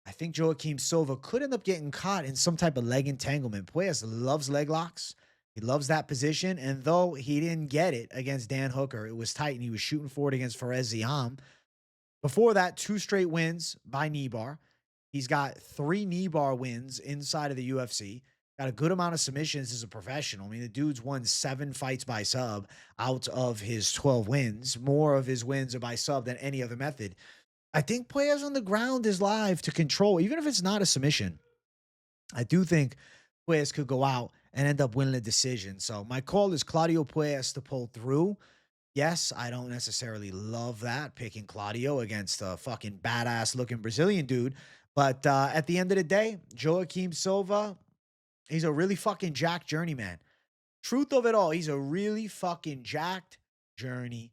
I think Joaquim Silva could end up getting caught in some type of leg entanglement. Puelles loves leg locks. He loves that position. And though he didn't get it against Dan Hooker, it was tight and he was shooting for it against Fares Ziam. Before that, 2 straight wins by knee bar. He's got 3 knee bar wins inside of the UFC. Got a good amount of submissions as a professional. I mean, the dude's won 7 fights by sub out of his 12 wins. More of his wins are by sub than any other method. I think Puelles on the ground is live to control, even if it's not a submission. I do think Puelles could go out and end up winning a decision. So my call is Claudio Puelles to pull through. Yes, I don't necessarily love that, picking Claudio against a fucking badass looking Brazilian dude. But at the end of the day, Joaquim Silva, he's a really fucking jacked journeyman. Truth of it all, he's a really fucking jacked journeyman.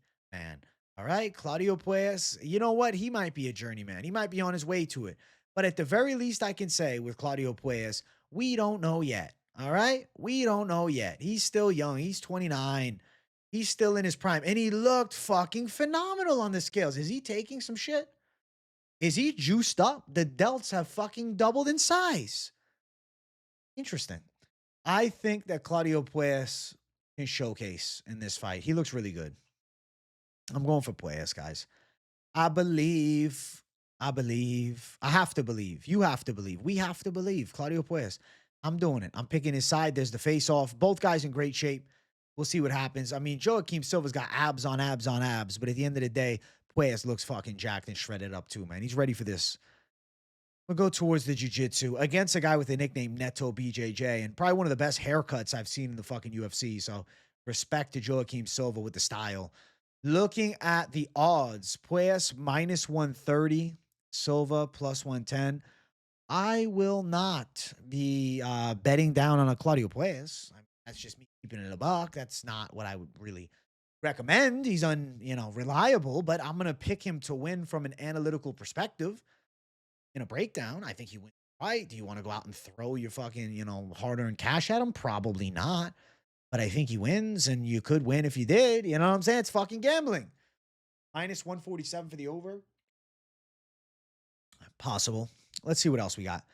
All right, Claudio Puelles, you know what? He might be a journeyman. He might be on his way to it. But at the very least, I can say with Claudio Puelles, we don't know yet. All right? We don't know yet. He's still young. He's 29. He's still in his prime. And he looked fucking phenomenal on the scales. Is he taking some shit? Is he juiced up? The delts have fucking doubled in size. Interesting. I think that Claudio Puelles can showcase in this fight. He looks really good. I'm going for Puelles, guys. I believe. I have to believe. You have to believe. We have to believe. Claudio Puelles. I'm doing it. I'm picking his side. There's the face-off. Both guys in great shape. We'll see what happens. I mean, Joaquim Silva's got abs on abs on abs, but at the end of the day, Puelles looks fucking jacked and shredded up too, man. He's ready for this. We'll go towards the jiu-jitsu against a guy with the nickname Neto BJJ and probably one of the best haircuts I've seen in the fucking UFC. So respect to Joaquim Silva with the style. Looking at the odds, Puelles minus 130, Silva plus 110. I will not be betting down on a Claudio Puelles. That's just me keeping it a buck. That's not what I would really recommend. He's reliable, but I'm going to pick him to win from an analytical perspective. In a breakdown, I think he wins the fight. Do you want to go out and throw your fucking, hard-earned cash at him? Probably not. But I think he wins, and you could win if you did. You know what I'm saying? It's fucking gambling. Minus 147 for the over. Possible. Let's see what else we got.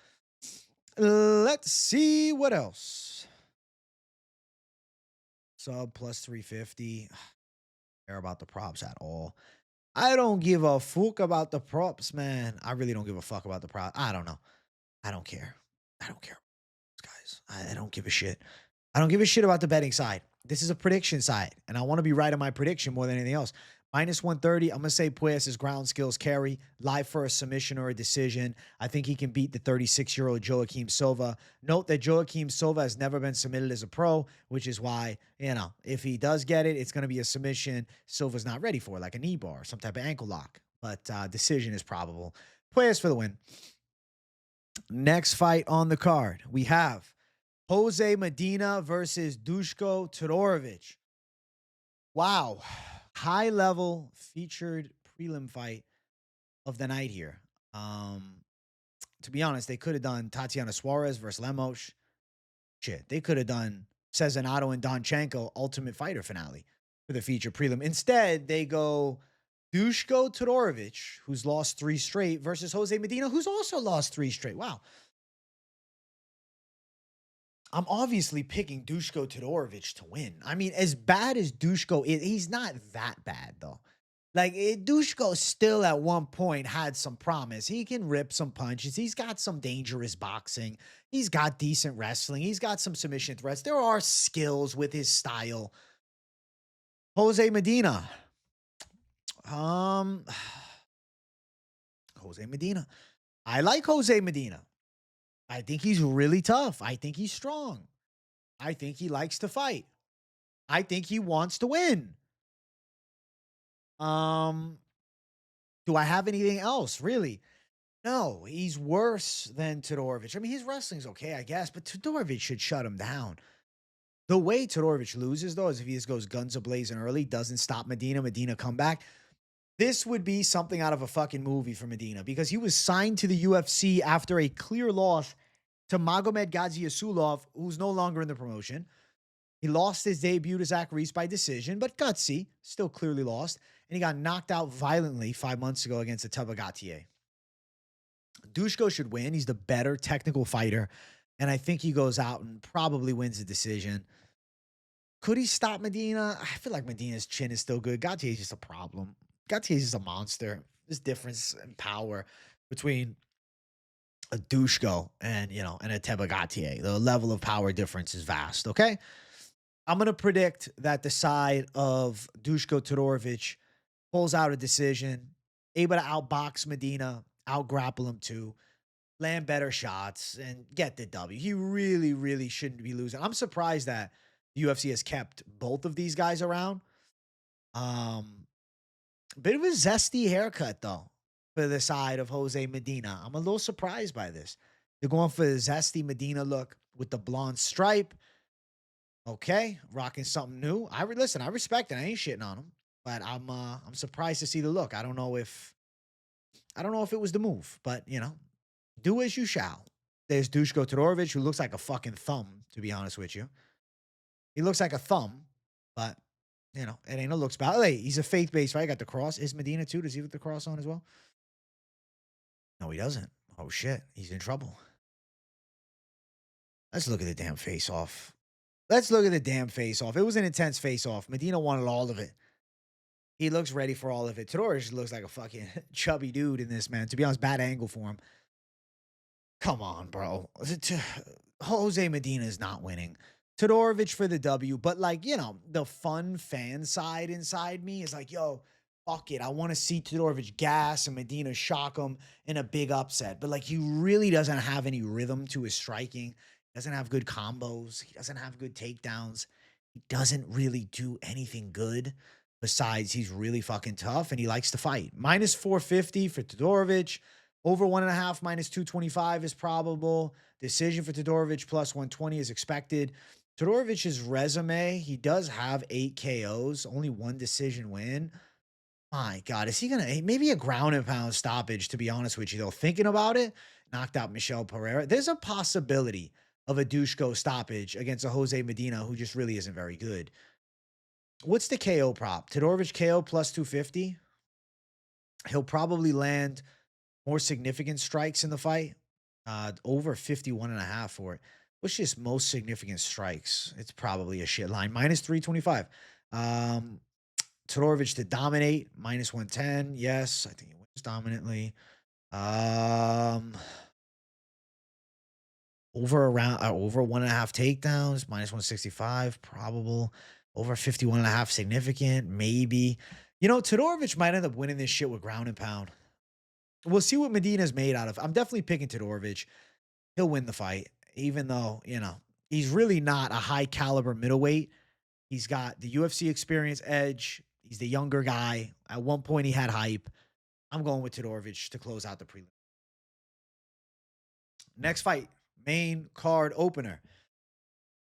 Let's see what else. Sub plus 350. Care about the props at all. I don't give a fuck about the props, man. I really don't give a fuck about the props. I don't know. I don't care. I don't care, guys. I don't give a shit. I don't give a shit about the betting side. This is a prediction side, and I want to be right on my prediction more than anything else. Minus 130, I'm going to say Puelles' ground skills carry, live for a submission or a decision. I think he can beat the 36-year-old Joaquim Silva. Note that Joaquim Silva has never been submitted as a pro, which is why, if he does get it, it's going to be a submission Silva's not ready for, like a knee bar, some type of ankle lock. But decision is probable. Puelles for the win. Next fight on the card, we have Jose Medina versus Dushko Todorović. Wow. High level featured prelim fight of the night here. Um, to be honest, they could have done Tatiana Suarez versus Lemos. Shit, they could have done Sezinando and Donchenko Ultimate Fighter finale for the feature prelim. Instead, they go Dushko Todorović, who's lost 3 straight, versus Jose Medina, who's also lost 3 straight. Wow. I'm obviously picking Dushko Todorović to win. I mean, as bad as Dushko is, he's not that bad, though. Like, Dushko still at one point had some promise. He can rip some punches. He's got some dangerous boxing. He's got decent wrestling. He's got some submission threats. There are skills with his style. Jose Medina. Jose Medina. I like Jose Medina. I think he's really tough. I think he's strong. I think he likes to fight. I think he wants to win. Do I have anything else? Really? No, he's worse than Todorović. I mean, his wrestling's okay, I guess, but Todorović should shut him down. The way Todorović loses, though, is if he just goes guns a-blazing early, doesn't stop Medina come back. This would be something out of a fucking movie for Medina, because he was signed to the UFC after a clear loss to Magomed Gadzhiesulov, who's no longer in the promotion. He lost his debut to Zach Reese by decision, but gutsy, still clearly lost. And he got knocked out violently 5 months ago against the Tabagatier. Dushko should win. He's the better technical fighter. And I think he goes out and probably wins the decision. Could he stop Medina? I feel like Medina's chin is still good. Gattier is just a problem. Gattier is just a monster. There's difference in power between a Dushko and, and a Tabagatier. The level of power difference is vast, okay? I'm going to predict that the side of Dushko Todorović pulls out a decision, able to outbox Medina, out-grapple him too, land better shots, and get the W. He really, really shouldn't be losing. I'm surprised that the UFC has kept both of these guys around. Bit of a zesty haircut, though, for the side of Jose Medina. I'm a little surprised by this. They're going for the zesty Medina look with the blonde stripe. Okay, rocking something new. Listen, I respect it. I ain't shitting on him, but I'm surprised to see the look. I don't know if it was the move, but do as you shall. There's Dushko Todorović, who looks like a fucking thumb, to be honest with you. He looks like a thumb, but it ain't a looks battle. Hey, he's a faith-based fight. Got the cross. Is Medina too? Does he have the cross on as well? No, he doesn't. Oh shit, he's in trouble. Let's look at the damn face-off. Let's look at the damn face-off. It was an intense face-off. Medina wanted all of it. He looks ready for all of it. Todorović looks like a fucking chubby dude in this, man. To be honest, bad angle for him. Come on, bro. Jose Medina is not winning. Todorović for the W. But, the fun fan side inside me is like, yo, fuck it. I want to see Todorović gas and Medina shock him in a big upset. But, he really doesn't have any rhythm to his striking. He doesn't have good combos. He doesn't have good takedowns. He doesn't really do anything good. Besides, he's really fucking tough and he likes to fight. Minus 450 for Todorović. Over 1.5, minus 225 is probable. Decision for Todorović plus 120 is expected. Todorović's resume, he does have 8 KOs, only 1 decision win. My God, is he going to, maybe a ground and pound stoppage, to be honest with you, though. Thinking about it, knocked out Michel Pereira. There's a possibility of a Dushko stoppage against a Jose Medina who just really isn't very good. What's the KO prop? Todorović KO plus 250. He'll probably land more significant strikes in the fight. Over 51.5 for it. What's just most significant strikes? It's probably a shit line. Minus 325. Todorović to dominate. Minus 110. Yes, I think he wins dominantly. Over 1.5 takedowns. Minus 165. Probable. Over 51.5 significant. Maybe. Todorović might end up winning this shit with ground and pound. We'll see what Medina's made out of. I'm definitely picking Todorović. He'll win the fight, even though, he's really not a high caliber middleweight. He's got the UFC experience edge. He's the younger guy. At one point, he had hype. I'm going with Todorović to close out the prelim. Next fight, main card opener.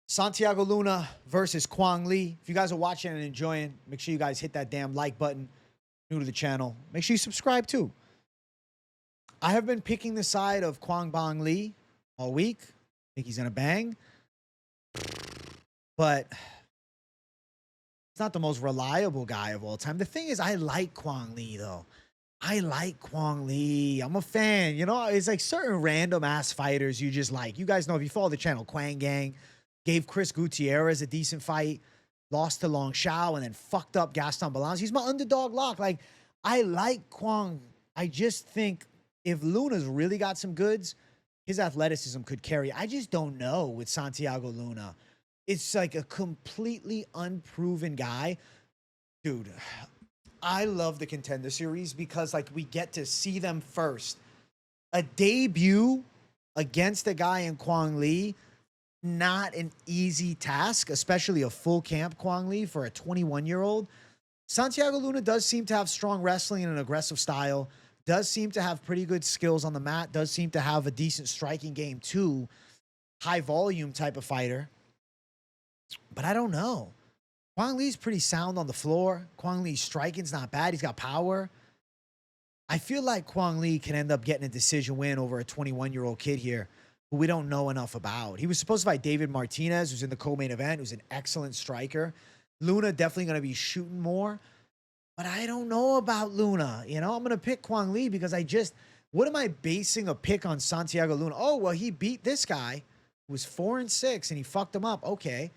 Santiago Luna versus Quang Lee. If you guys are watching and enjoying, make sure you guys hit that damn like button. New to the channel, make sure you subscribe too. I have been picking the side of Quang Bang Lee all week. I think he's gonna bang, but it's not the most reliable guy of all time. The thing is, I like Quang Lee though. I like Quang Lee. I'm a fan. You know, it's like certain random ass fighters you just like. You guys know if you follow the channel, Quang Gang gave Chris Gutierrez a decent fight, lost to Long Shao, and then fucked up Gaston Balance. He's my underdog lock. Like, I like Quang. I just think if Luna's really got some goods, his athleticism could carry. I just don't know with Santiago Luna. It's like a completely unproven guy. Dude, I love the Contender Series because, like, we get to see them first. A debut against a guy in Quang Lee, not an easy task, especially a full camp Quang Lee for a 21-year-old. Santiago Luna does seem to have strong wrestling and an aggressive style, does seem to have pretty good skills on the mat, does seem to have a decent striking game too. High volume type of fighter. But I don't know. Quang Lee's pretty sound on the floor. Quang Lee's striking's not bad. He's got power. I feel like Quang Lee can end up getting a decision win over a 21-year-old kid here who we don't know enough about. He was supposed to fight David Martinez, who's in the co-main event, who's an excellent striker. Luna definitely going to be shooting more. But I don't know about Luna. You know, I'm going to pick Quang Lee because what am I basing a pick on Santiago Luna? Oh, well, he beat this guy who was 4-6 and he fucked him up. Okay.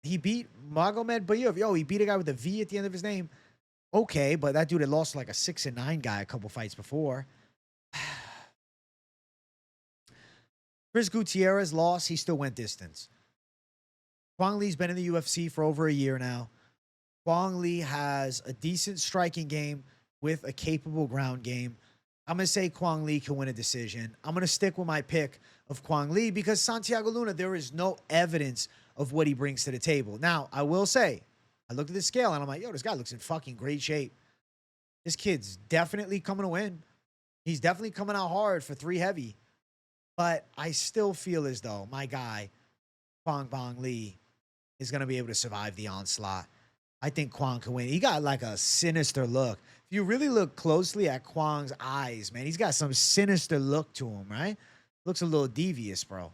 He beat Magomed Bayov. Yo, he beat a guy with a V at the end of his name. Okay, but that dude had lost like a 6-9 guy a couple fights before. Chris Gutierrez lost. He still went distance. Quang Lee's been in the UFC for over a year now. Quang Lee has a decent striking game with a capable ground game. I'm going to say Quang Lee can win a decision. I'm going to stick with my pick of Quang Lee because Santiago Luna, there is no evidence of what he brings to the table. Now, I will say, I looked at the scale and I'm like, yo, this guy looks in fucking great shape. This kid's definitely coming to win. He's definitely coming out hard for 3 heavy. But I still feel as though my guy, Quang Bang Lee, is going to be able to survive the onslaught. I think Quang can win. He got like a sinister look. If you really look closely at Quang's eyes, man, he's got some sinister look to him, right? Looks a little devious, bro.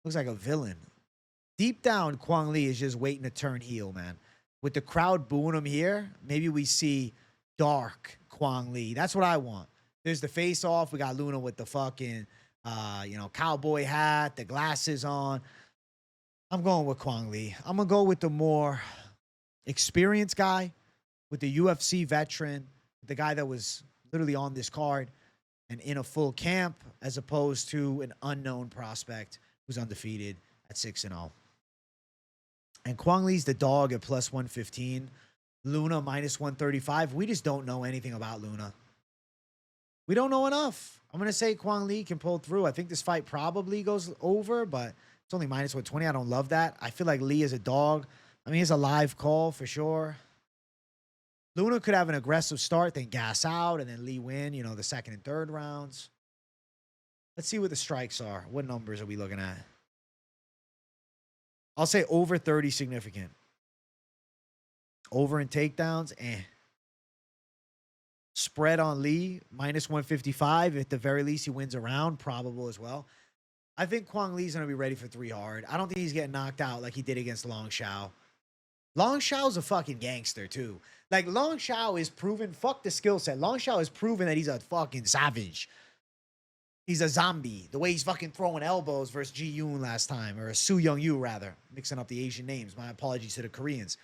Looks like a villain. Deep down, Quang Lee is just waiting to turn heel, man. With the crowd booing him here, maybe we see dark Quang Lee. That's what I want. There's the face-off. We got Luna with the fucking, cowboy hat, the glasses on. I'm going with Quang Lee. I'm going to go with the more experienced guy, with the UFC veteran, the guy that was literally on this card and in a full camp, as opposed to an unknown prospect who's undefeated at 6-0. And Quang Lee's the dog at plus 115. Luna minus 135. We just don't know anything about Luna. We don't know enough. I'm going to say Quang Lee can pull through. I think this fight probably goes over, but it's only minus 120. I don't love that. I feel like Lee is a dog. I mean, it's a live call for sure. Luna could have an aggressive start, then gas out, and then Lee win, the second and third rounds. Let's see what the strikes are. What numbers are we looking at? I'll say over 30 significant. Over in takedowns, Spread on Lee, minus 155. At the very least, he wins a round. Probable as well. I think Quang Lee's going to be ready for 3 hard. I don't think he's getting knocked out like he did against Long Shao. Long Shao's a fucking gangster, too. Like, Long Shao is proven, fuck the skill set. Long Shao has proven that he's a fucking savage. He's a zombie. The way he's fucking throwing elbows versus Ji Yoon last time, or Su Young Yu, rather. Mixing up the Asian names. My apologies to the Koreans.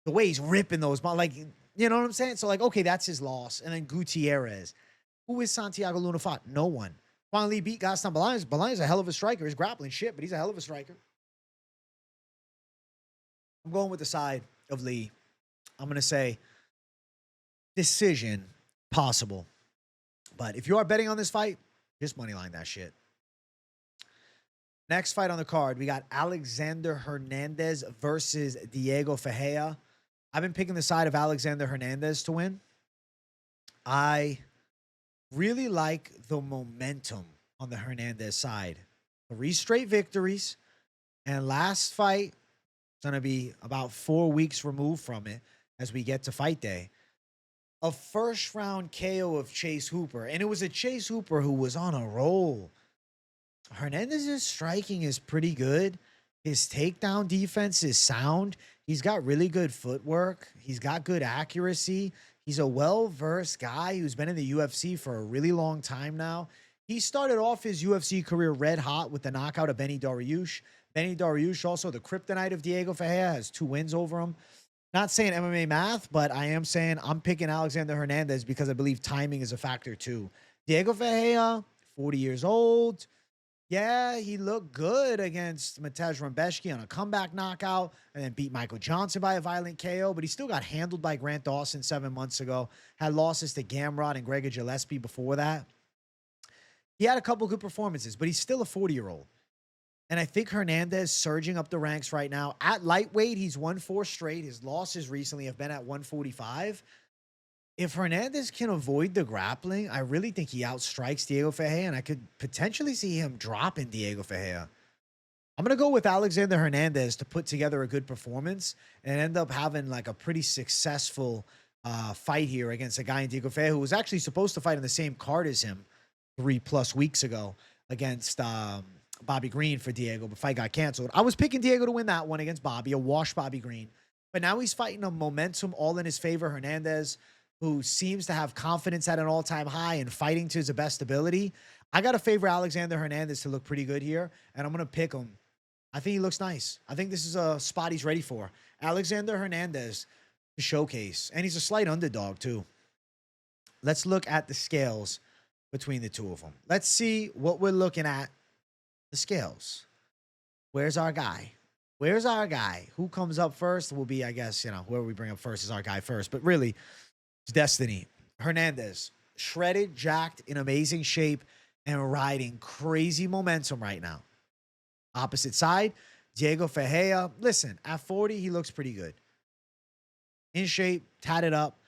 The way he's ripping those, like, you know what I'm saying? So, like, okay, that's his loss. And then Gutierrez. Who is Santiago Luna fought? No one. Quang Lee beat Gaston Balanes. Balanes is a hell of a striker. He's grappling shit, but he's a hell of a striker. I'm going with the side of Lee. I'm going to say decision possible. But if you are betting on this fight, just moneyline that shit. Next fight on the card, we got Alexander Hernandez versus Diego Ferreira. I've been picking the side of Alexander Hernandez to win. I really like the momentum on the Hernandez side. 3 straight victories. And last fight, it's going to be about 4 weeks removed from it as we get to fight day. A first round KO of Chase Hooper. And it was a Chase Hooper who was on a roll. Hernandez's striking is pretty good. His takedown defense is sound. He's got really good footwork. He's got good accuracy. He's a well-versed guy who's been in the UFC for a really long time now. He started off his UFC career red hot with the knockout of Benny Dariush. Benny Dariush, also the kryptonite of Diego Ferreira, has 2 wins over him. Not saying MMA math, but I am saying I'm picking Alexander Hernandez because I believe timing is a factor too. Diego Ferreira, 40 years old. Yeah, he looked good against Matej Rembeshki on a comeback knockout and then beat Michael Johnson by a violent KO, but he still got handled by Grant Dawson 7 months ago. Had losses to Gamrot and Gregor Gillespie before that. He had a couple good performances, but he's still a 40-year-old. And I think Hernandez surging up the ranks right now. At lightweight, he's won 4 straight. His losses recently have been at 145. If Hernandez can avoid the grappling, I really think he outstrikes Diego Ferreira, and I could potentially see him dropping Diego Ferreira. I'm going to go with Alexander Hernandez to put together a good performance and end up having like a pretty successful fight here against a guy in Diego Ferreira who was actually supposed to fight on the same card as him 3+ weeks ago against Bobby Green for Diego, but fight got canceled. I was picking Diego to win that one against Bobby, a wash Bobby Green. But now he's fighting a momentum all in his favor. Hernandez, who seems to have confidence at an all-time high and fighting to his best ability. I got to favor Alexander Hernandez to look pretty good here, and I'm going to pick him. I think he looks nice. I think this is a spot he's ready for. Alexander Hernandez to showcase, and he's a slight underdog too. Let's look at the scales between the two of them. Let's see what we're looking at. The scales. Where's our guy? Where's our guy? Who comes up first will be, I guess, whoever we bring up first is our guy first. But really, it's destiny. Hernandez, shredded, jacked, in amazing shape, and riding crazy momentum right now. Opposite side, Diego Ferreira. Listen, at 40, he looks pretty good. In shape, tatted up.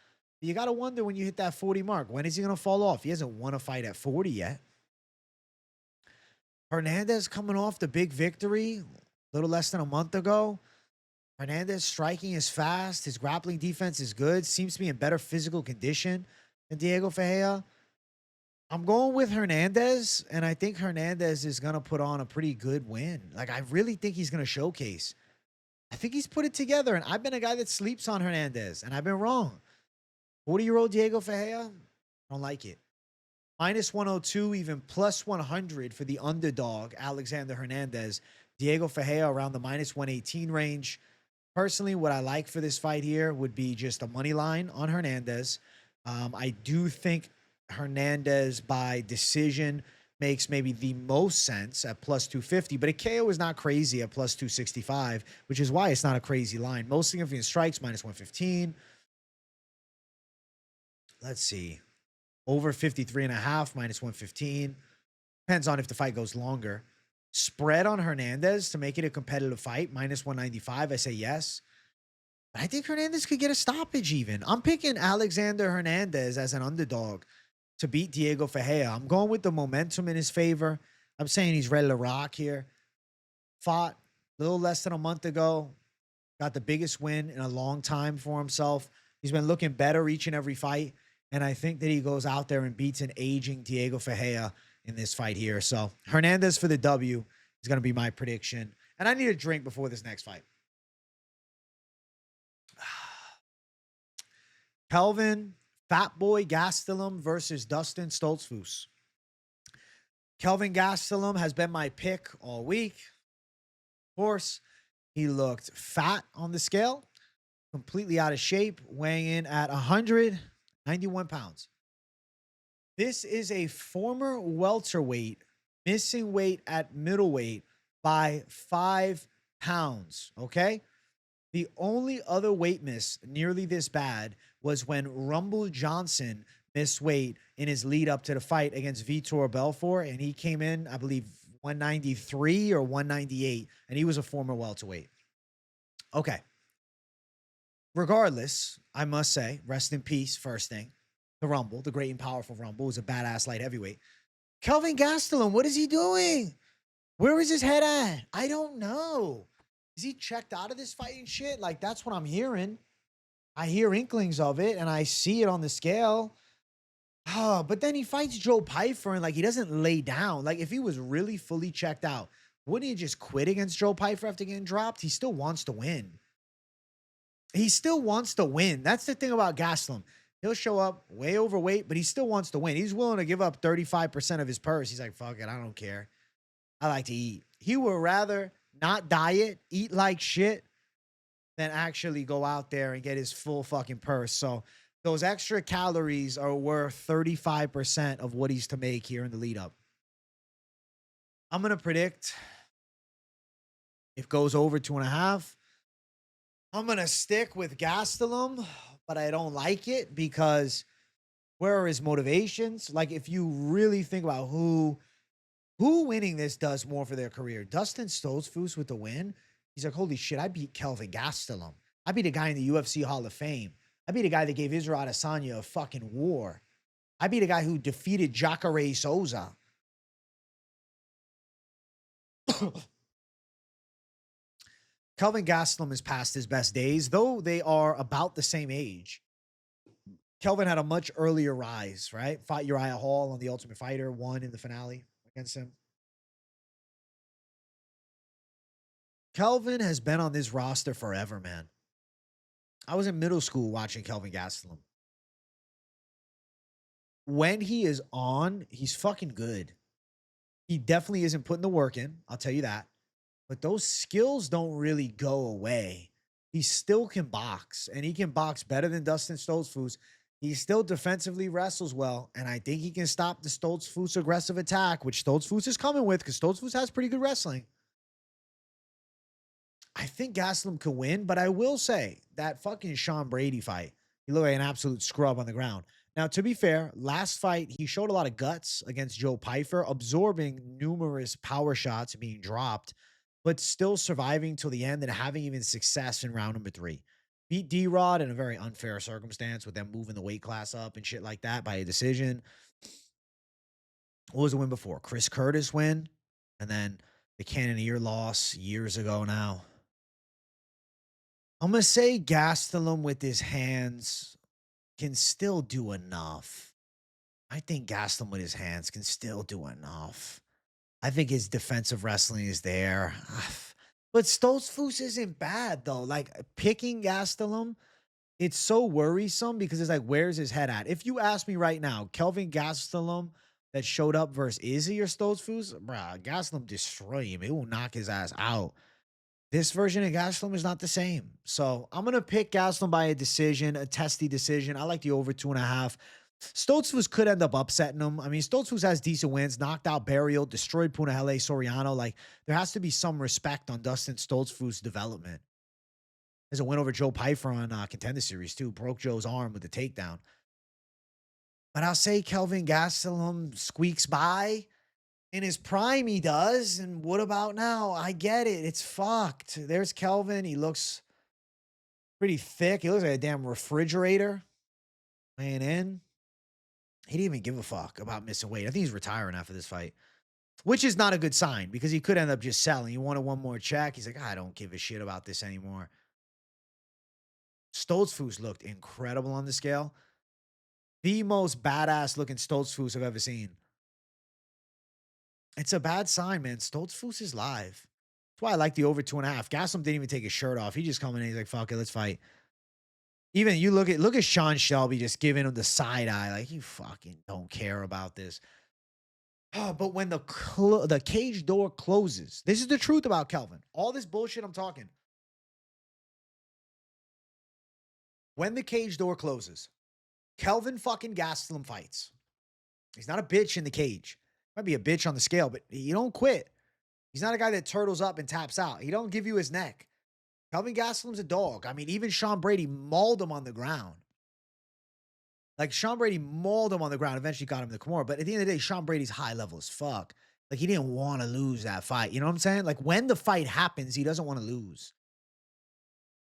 You got to wonder when you hit that 40 mark, when is he going to fall off? He hasn't won a fight at 40 yet. Hernandez coming off the big victory a little less than a month ago. Hernandez striking is fast. His grappling defense is good. Seems to be in better physical condition than Diego Ferreira. I'm going with Hernandez, and I think Hernandez is going to put on a pretty good win. Like, I really think he's going to showcase. I think he's put it together, and I've been a guy that sleeps on Hernandez, and I've been wrong. 40-year-old Diego Ferreira, I don't like it. -102, even +100 for the underdog, Alexander Hernandez. Diego Ferreira around the -118 range. Personally, what I like for this fight here would be just a money line on Hernandez. I do think Hernandez by decision makes maybe the most sense at +250, but a KO is not crazy at +265, which is why it's not a crazy line. Most significant strikes, -115. Let's see. Over 53.5, -115. Depends on if the fight goes longer. Spread on Hernandez to make it a competitive fight, -195. I say yes. But I think Hernandez could get a stoppage even. I'm picking Alexander Hernandez as an underdog to beat Diego Ferreira. I'm going with the momentum in his favor. I'm saying he's ready to rock here. Fought a little less than a month ago. Got the biggest win in a long time for himself. He's been looking better each and every fight. And I think that he goes out there and beats an aging Diego Ferreira in this fight here. So Hernandez for the W is going to be my prediction. And I need a drink before this next fight. Kelvin Fatboy Gastelum versus Dustin Stoltzfus. Kelvin Gastelum has been my pick all week. Of course, he looked fat on the scale, completely out of shape, weighing in at 191 pounds. This is a former welterweight missing weight at middleweight by 5 pounds, okay? The only other weight miss nearly this bad was when Rumble Johnson missed weight in his lead up to the fight against Vitor Belfort, and he came in, I believe, 193 or 198, and he was a former welterweight. Okay. Regardless, I must say, rest in peace, first thing. The Rumble, the great and powerful Rumble, was a badass light heavyweight. Kelvin Gastelum, what is he doing? Where is his head at? I don't know. Is he checked out of this fighting shit? Like, that's what I'm hearing. I hear inklings of it and I see it on the scale. Oh, but then he fights Joe Pyfer and like he doesn't lay down. Like if he was really fully checked out, wouldn't he just quit against Joe Pyfer after getting dropped? He still wants to win. He still wants to win. That's the thing about Gastelum. He'll show up way overweight, but he still wants to win. He's willing to give up 35% of his purse. He's like, fuck it, I don't care. I like to eat. He would rather not diet, eat like shit, than actually go out there and get his full fucking purse. So those extra calories are worth 35% of what he's to make here in the lead up. I'm going to predict if goes over 2.5. I'm going to stick with Gastelum, but I don't like it because where are his motivations? Like if you really think about who winning this does more for their career, Dustin Stoltzfus with the win, he's like, holy shit, I beat Kelvin Gastelum. I beat a guy in the UFC Hall of Fame. I beat a guy that gave Israel Adesanya a fucking war. I beat a guy who defeated Jacare Souza. Kelvin Gastelum is past his best days, though they are about the same age. Kelvin had a much earlier rise, right? Fought Uriah Hall on The Ultimate Fighter, won in the finale against him. Kelvin has been on this roster forever, man. I was in middle school watching Kelvin Gastelum. When he is on, he's fucking good. He definitely isn't putting the work in, I'll tell you that. But those skills don't really go away. He still can box, and he can box better than Dustin Stoltzfus. He still defensively wrestles well, and I think he can stop the Stoltzfus aggressive attack, which Stoltzfus is coming with because Stoltzfus has pretty good wrestling. I think Gastelum could win, but I will say that fucking Sean Brady fight, he looked like an absolute scrub on the ground. Now, to be fair, last fight, he showed a lot of guts against Joe Pyfer, absorbing numerous power shots being dropped, but still surviving till the end and having even success in round number 3. Beat D-Rod in a very unfair circumstance with them moving the weight class up and shit like that by a decision. What was the win before? Chris Curtis win, and then the Cannonier loss years ago now. I'm going to say Gastelum with his hands can still do enough. I think Gastelum with his hands can still do enough. I think his defensive wrestling is there. But Stoltzfus isn't bad, though. Like, picking Gastelum, it's so worrisome because it's like, where's his head at? If you ask me right now, Kelvin Gastelum that showed up versus Izzy or Stoltzfus, bruh, Gastelum destroy him. It will knock his ass out. This version of Gastelum is not the same. So I'm going to pick Gastelum by a decision, a testy decision. I like the over 2.5. Stoltzfus could end up upsetting him. I mean, Stoltzfus has decent wins, knocked out Burial, destroyed Punahele Soriano. Like, there has to be some respect on Dustin Stoltzfus' development. There's a win over Joe Pyfer on Contender Series, too. Broke Joe's arm with the takedown. But I'll say Kelvin Gastelum squeaks by. In his prime, he does. And what about now? I get it. It's fucked. There's Kelvin. He looks pretty thick. He looks like a damn refrigerator laying in. He didn't even give a fuck about missing weight. I think he's retiring after this fight, which is not a good sign because he could end up just selling. He wanted one more check. He's like, I don't give a shit about this anymore. Stoltzfus looked incredible on the scale. The most badass looking Stoltzfus I've ever seen. It's a bad sign, man. Stoltzfus is live. That's why I like the over 2.5. Gastelum didn't even take his shirt off. He just coming in. He's like, fuck it, let's fight. Even you look at Sean Shelby just giving him the side eye. Like, you fucking don't care about this. Oh, but when the cage door closes, this is the truth about Kelvin. All this bullshit I'm talking. When the cage door closes, Kelvin fucking Gastelum fights. He's not a bitch in the cage. Might be a bitch on the scale, but you don't quit. He's not a guy that turtles up and taps out. He don't give you his neck. Kelvin Gastelum's a dog. I mean, even Sean Brady mauled him on the ground. Like, Sean Brady mauled him on the ground, eventually got him to Kimura. But at the end of the day, Sean Brady's high level as fuck. Like, he didn't want to lose that fight. You know what I'm saying? Like, when the fight happens, he doesn't want to lose.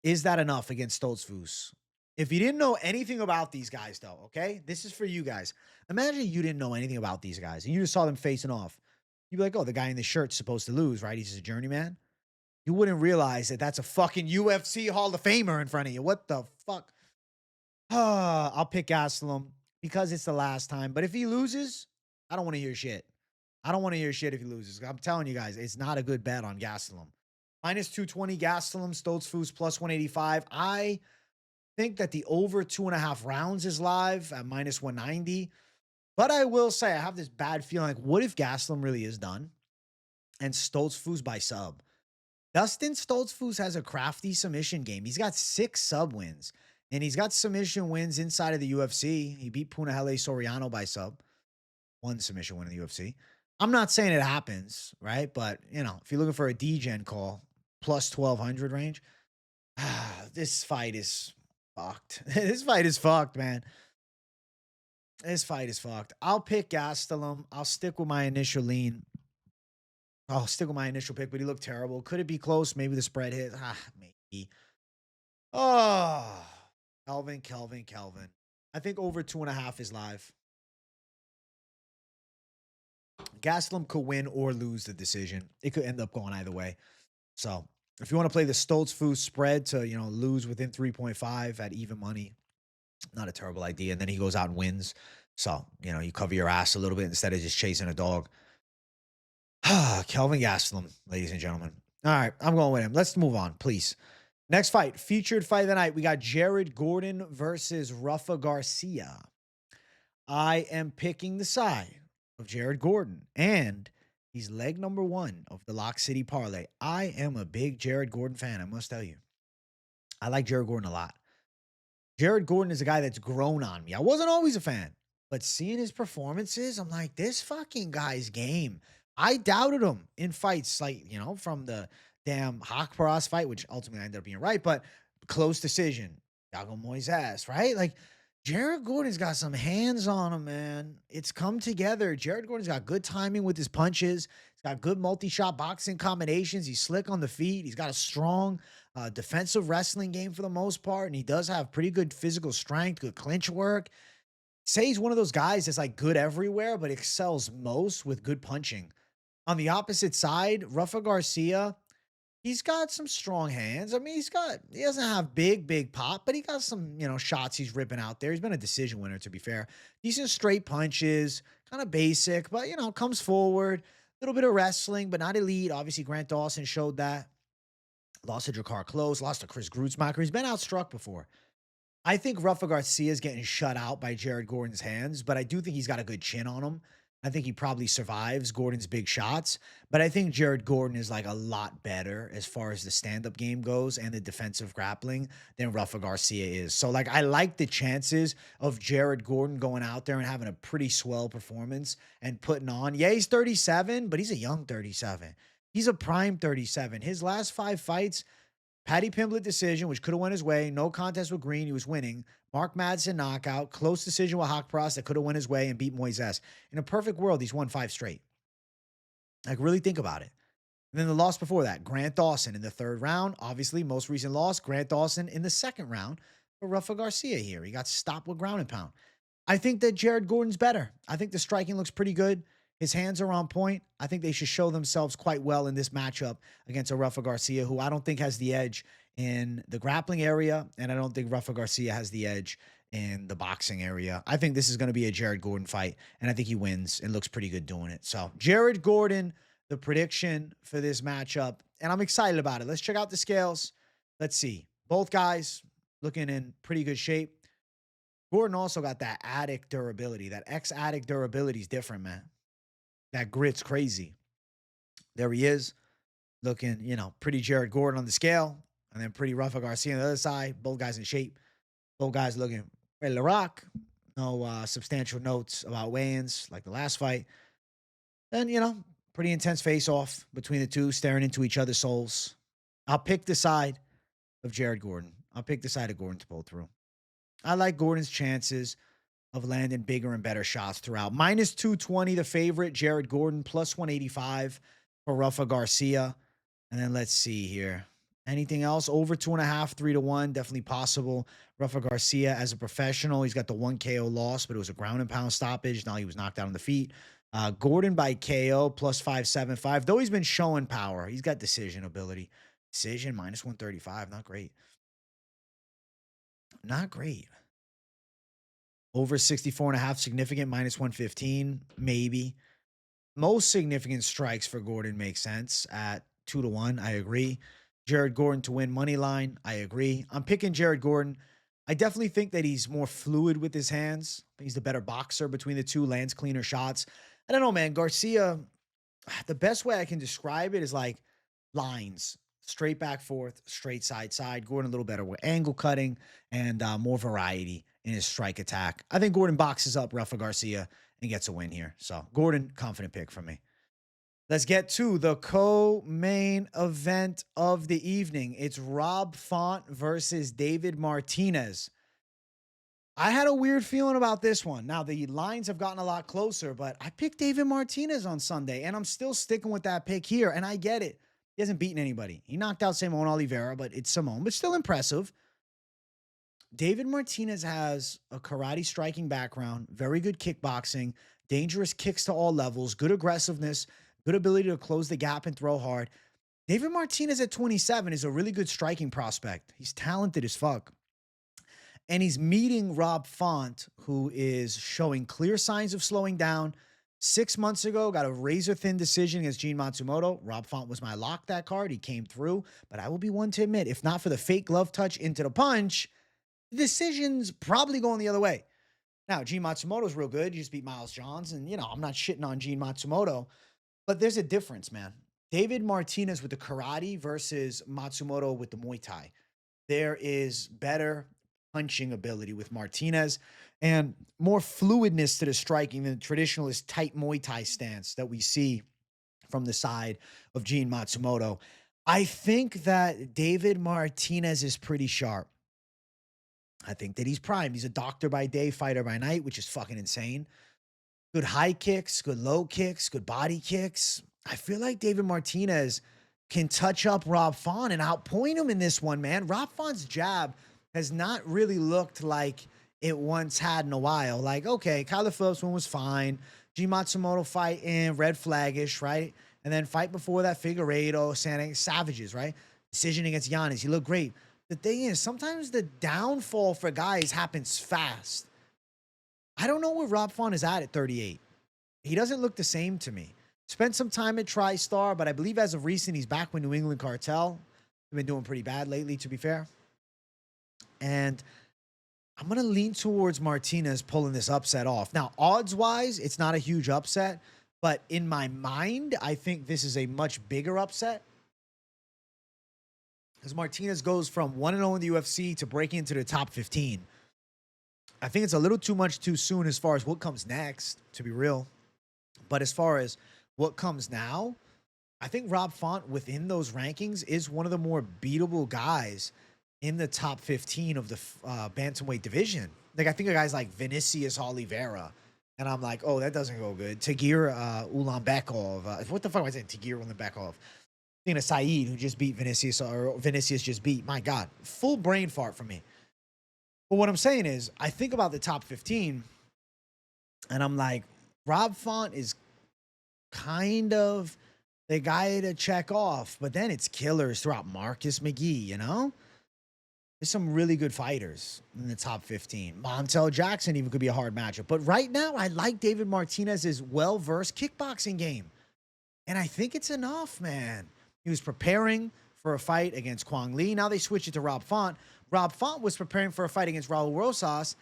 Is that enough against Stoltzfus? If you didn't know anything about these guys, though, okay? This is for you guys. Imagine you didn't know anything about these guys, and you just saw them facing off. You'd be like, oh, the guy in the shirt's supposed to lose, right? He's just a journeyman. You wouldn't realize that that's a fucking UFC Hall of Famer in front of you. What the fuck? I'll pick Gastelum because it's the last time. But if he loses, I don't want to hear shit. I don't want to hear shit if he loses. I'm telling you guys, it's not a good bet on Gastelum. Minus 220 Gastelum, Stoltzfus plus 185. I think that the over 2.5 rounds is live at minus 190. But I will say, I have this bad feeling like, what if Gastelum really is done and Stoltzfus by sub? Dustin Stoltzfus has a crafty submission game. He's got 6 sub wins, and he's got submission wins inside of the UFC. He beat Punahele Soriano by sub. 1 submission win in the UFC. I'm not saying it happens, right? But, you know, if you're looking for a D-Gen call, plus 1,200 range, this fight is fucked. This fight is fucked, man. This fight is fucked. I'll pick Gastelum. I'll stick with my initial lean. I'll stick with my initial pick, but he looked terrible. Could it be close? Maybe the spread hit. Maybe. Oh, Kelvin. I think over 2.5 is live. Gastelum could win or lose the decision. It could end up going either way. So if you want to play the Stoltzfus spread to, you know, lose within 3.5 at even money, not a terrible idea. And then he goes out and wins. So, you know, you cover your ass a little bit instead of just chasing a dog. Kelvin Gastelum, ladies and gentlemen. All right, I'm going with him. Let's move on, please. Next fight, featured fight of the night. We got Jared Gordon versus Rafa Garcia. I am picking the side of Jared Gordon, and he's leg number 1 of the Lock City Parlay. I am a big Jared Gordon fan, I must tell you. I like Jared Gordon a lot. Jared Gordon is a guy that's grown on me. I wasn't always a fan, but seeing his performances, I'm like, this fucking guy's game. I doubted him in fights, like, you know, from the damn Haqparas fight, which ultimately ended up being right, but close decision. Yago Moises, right? Like, Jared Gordon's got some hands on him, man. It's come together. Jared Gordon's got good timing with his punches. He's got good multi-shot boxing combinations. He's slick on the feet. He's got a strong defensive wrestling game for the most part, and he does have pretty good physical strength, good clinch work. Say he's one of those guys that's like good everywhere, but excels most with good punching. On the opposite side, Rafa Garcia, he's got some strong hands. I mean, he doesn't have big pop, but he got some, you know, shots he's ripping out there. He's been a decision winner, to be fair. Decent straight punches, kind of basic, but, you know, comes forward. A little bit of wrestling, but not elite. Obviously, Grant Dawson showed that. Lost to Drakkar Close, lost to Chris Grutzmacher. He's been outstruck before. I think Rafa Garcia is getting shut out by Jared Gordon's hands, but I do think he's got a good chin on him. I think he probably survives Gordon's big shots, but I think Jared Gordon is like a lot better as far as the stand-up game goes and the defensive grappling than Rafa Garcia is. So, like, I like the chances of Jared Gordon going out there and having a pretty swell performance and putting on. Yeah, he's 37, but he's a young 37. He's a prime 37. His last 5 fights, Paddy Pimblett decision, which could have went his way. No contest with Green. He was winning. Mark Madsen knockout. Close decision with Haqparas that could have went his way and beat Moises. In a perfect world, he's won 5 straight. Like, really think about it. And then the loss before that, Grant Dawson in the 3rd round. Obviously, most recent loss, Grant Dawson in the 2nd round for Rafa Garcia here. He got stopped with ground and pound. I think that Jared Gordon's better. I think the striking looks pretty good. His hands are on point. I think they should show themselves quite well in this matchup against a Rafa Garcia, who I don't think has the edge in the grappling area, and I don't think Rafa Garcia has the edge in the boxing area. I think this is going to be a Jared Gordon fight, and I think he wins and looks pretty good doing it. So Jared Gordon, the prediction for this matchup, and I'm excited about it. Let's check out the scales. Let's see. Both guys looking in pretty good shape. Gordon also got that addict durability. That ex-addict durability is different, man. That grit's crazy. There he is, looking, you know, pretty Jared Gordon on the scale, and then pretty Rafa Garcia on the other side. Both guys in shape. Both guys looking ready to rock. No substantial notes about weigh-ins like the last fight. Then, you know, pretty intense face-off between the two, staring into each other's souls. I'll pick the side of Jared Gordon. I'll pick the side of Gordon to pull through. I like Gordon's chances of landing bigger and better shots throughout. Minus 220, the favorite, Jared Gordon, plus 185 for Rafa Garcia. And then let's see here. Anything else? Over 2.5, 3-1, definitely possible. Rafa Garcia, as a professional, he's got the 1 KO loss, but it was a ground and pound stoppage. Now he was knocked out on the feet. Gordon by KO, plus 575. Though he's been showing power, he's got decision ability. Decision, minus 135, not great. Not great. Over 64 and a half, significant, minus 115, maybe. Most significant strikes for Gordon make sense at 2-1. I agree. Jared Gordon to win money line. I agree. I'm picking Jared Gordon. I definitely think that he's more fluid with his hands. I think he's the better boxer between the two, lands cleaner shots. I don't know, man. Garcia, the best way I can describe it is like lines, straight back, forth, straight side, side. Gordon a little better with angle cutting and more variety in his strike attack. I think Gordon boxes up Rafa Garcia and gets a win here. So Gordon, confident pick for me. Let's get to the co-main event of the evening. It's Rob Font versus David Martinez. I had a weird feeling about this one. Now, the lines have gotten a lot closer, but I picked David Martinez on Sunday, and I'm still sticking with that pick here, and I get it. He hasn't beaten anybody. He knocked out Simón Oliveira, but it's Simón, but still impressive. David Martinez has a karate striking background, very good kickboxing, dangerous kicks to all levels, good aggressiveness, good ability to close the gap and throw hard. David Martinez at 27 is a really good striking prospect. He's talented as fuck. And he's meeting Rob Font, who is showing clear signs of slowing down. 6 months ago, got a razor-thin decision against Gene Matsumoto. Rob Font was my lock that card. He came through. But I will be one to admit, if not for the fake glove touch into the punch, the decision's probably going the other way. Now, Gene Matsumoto's real good. You just beat Miles Johns. And, I'm not shitting on Gene Matsumoto. But there's a difference, man. David Martinez with the karate versus Matsumoto with the Muay Thai. There is better punching ability with Martinez and more fluidness to the striking than the traditionalist tight Muay Thai stance that we see from the side of Gene Matsumoto. I think that David Martinez is pretty sharp. I think that he's primed. He's a doctor by day, fighter by night, which is fucking insane. Good high kicks, good low kicks, good body kicks. I feel like David Martinez can touch up Rob Font and outpoint him in this one, man. Rob Font's jab has not really looked like it once had in a while. Like, okay, Kyler Phillips one was fine. G Matsumoto fight in red flaggish, right? And then fight before that, Figueiredo, Savages, right? Decision against Giannis. He looked great. The thing is, sometimes the downfall for guys happens fast. I don't know where Rob Font is at 38. He doesn't look the same to me. Spent some time at TriStar, but I believe as of recent, he's back with New England Cartel. They've been doing pretty bad lately, to be fair. And I'm going to lean towards Martinez pulling this upset off. Now, odds-wise, it's not a huge upset, but in my mind, I think this is a much bigger upset. Because Martinez goes from 1-0 in the UFC to breaking into the top 15. I think it's a little too much too soon as far as what comes next, to be real. But as far as what comes now, I think Rob Font within those rankings is one of the more beatable guys in the top 15 of the bantamweight division. Like, I think of guys like Vinicius Oliveira, and I'm like, oh, that doesn't go good. Tagir Ulanbekov. What the fuck am I saying? Tagir Ulanbekov. Thinking of Saeed, who just beat Vinicius, or Vinicius just beat. My God, full brain fart for me. But what I'm saying is, I think about the top 15, and I'm like, Rob Font is kind of the guy to check off, but then it's killers throughout. Marcus McGee, There's some really good fighters in the top 15. Montel Jackson even could be a hard matchup. But right now, I like David Martinez's well-versed kickboxing game. And I think it's enough, man. He was preparing for a fight against Quang Lee. Now they switch it to Rob Font. Rob Font was preparing for a fight against Raul Rosas.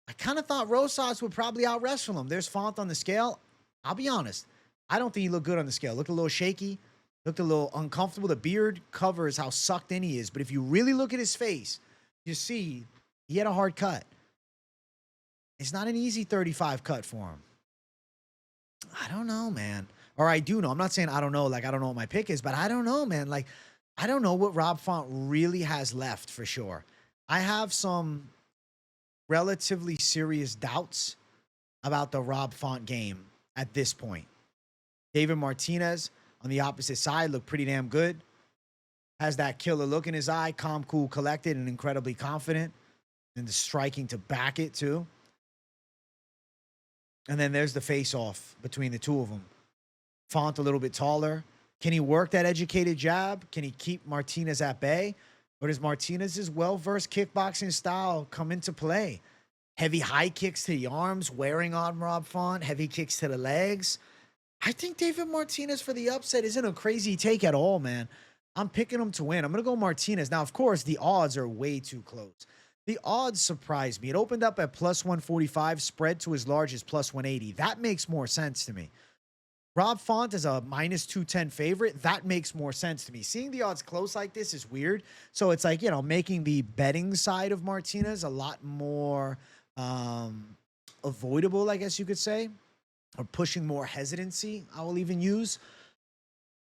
I kind of thought Rosas would probably out-wrestle him. There's Font on the scale. I'll be honest. I don't think he looked good on the scale. Looked a little shaky. Looked a little uncomfortable. The beard covers how sucked in he is. But if you really look at his face, you see he had a hard cut. It's not an easy 35 cut for him. I don't know, man. Or I do know. I'm not saying I don't know, like I don't know what my pick is, but I don't know, man. Like, I don't know what Rob Font really has left for sure. I have some relatively serious doubts about the Rob Font game at this point. David Martinez on the opposite side looked pretty damn good. Has that killer look in his eye, calm, cool, collected, and incredibly confident. And the striking to back it, too. And then there's the face-off between the two of them. Font a little bit taller. Can he work that educated jab? Can he keep Martinez at bay? Or does Martinez's well-versed kickboxing style come into play? heavy high kicks to the arms, wearing on Rob Font, heavy kicks to the legs. I think David Martinez for the upset isn't a crazy take at all, man. I'm picking him to win. I'm going to go Martinez. Now, of course, the odds are way too close. The odds surprised me. It opened up at plus 145, spread to as large as plus 180. That makes more sense to me. Rob Font is a minus 210 favorite. That makes more sense to me. Seeing the odds close like this is weird. So it's like, making the betting side of Martinez a lot more avoidable, I guess you could say, or pushing more hesitancy, I will even use.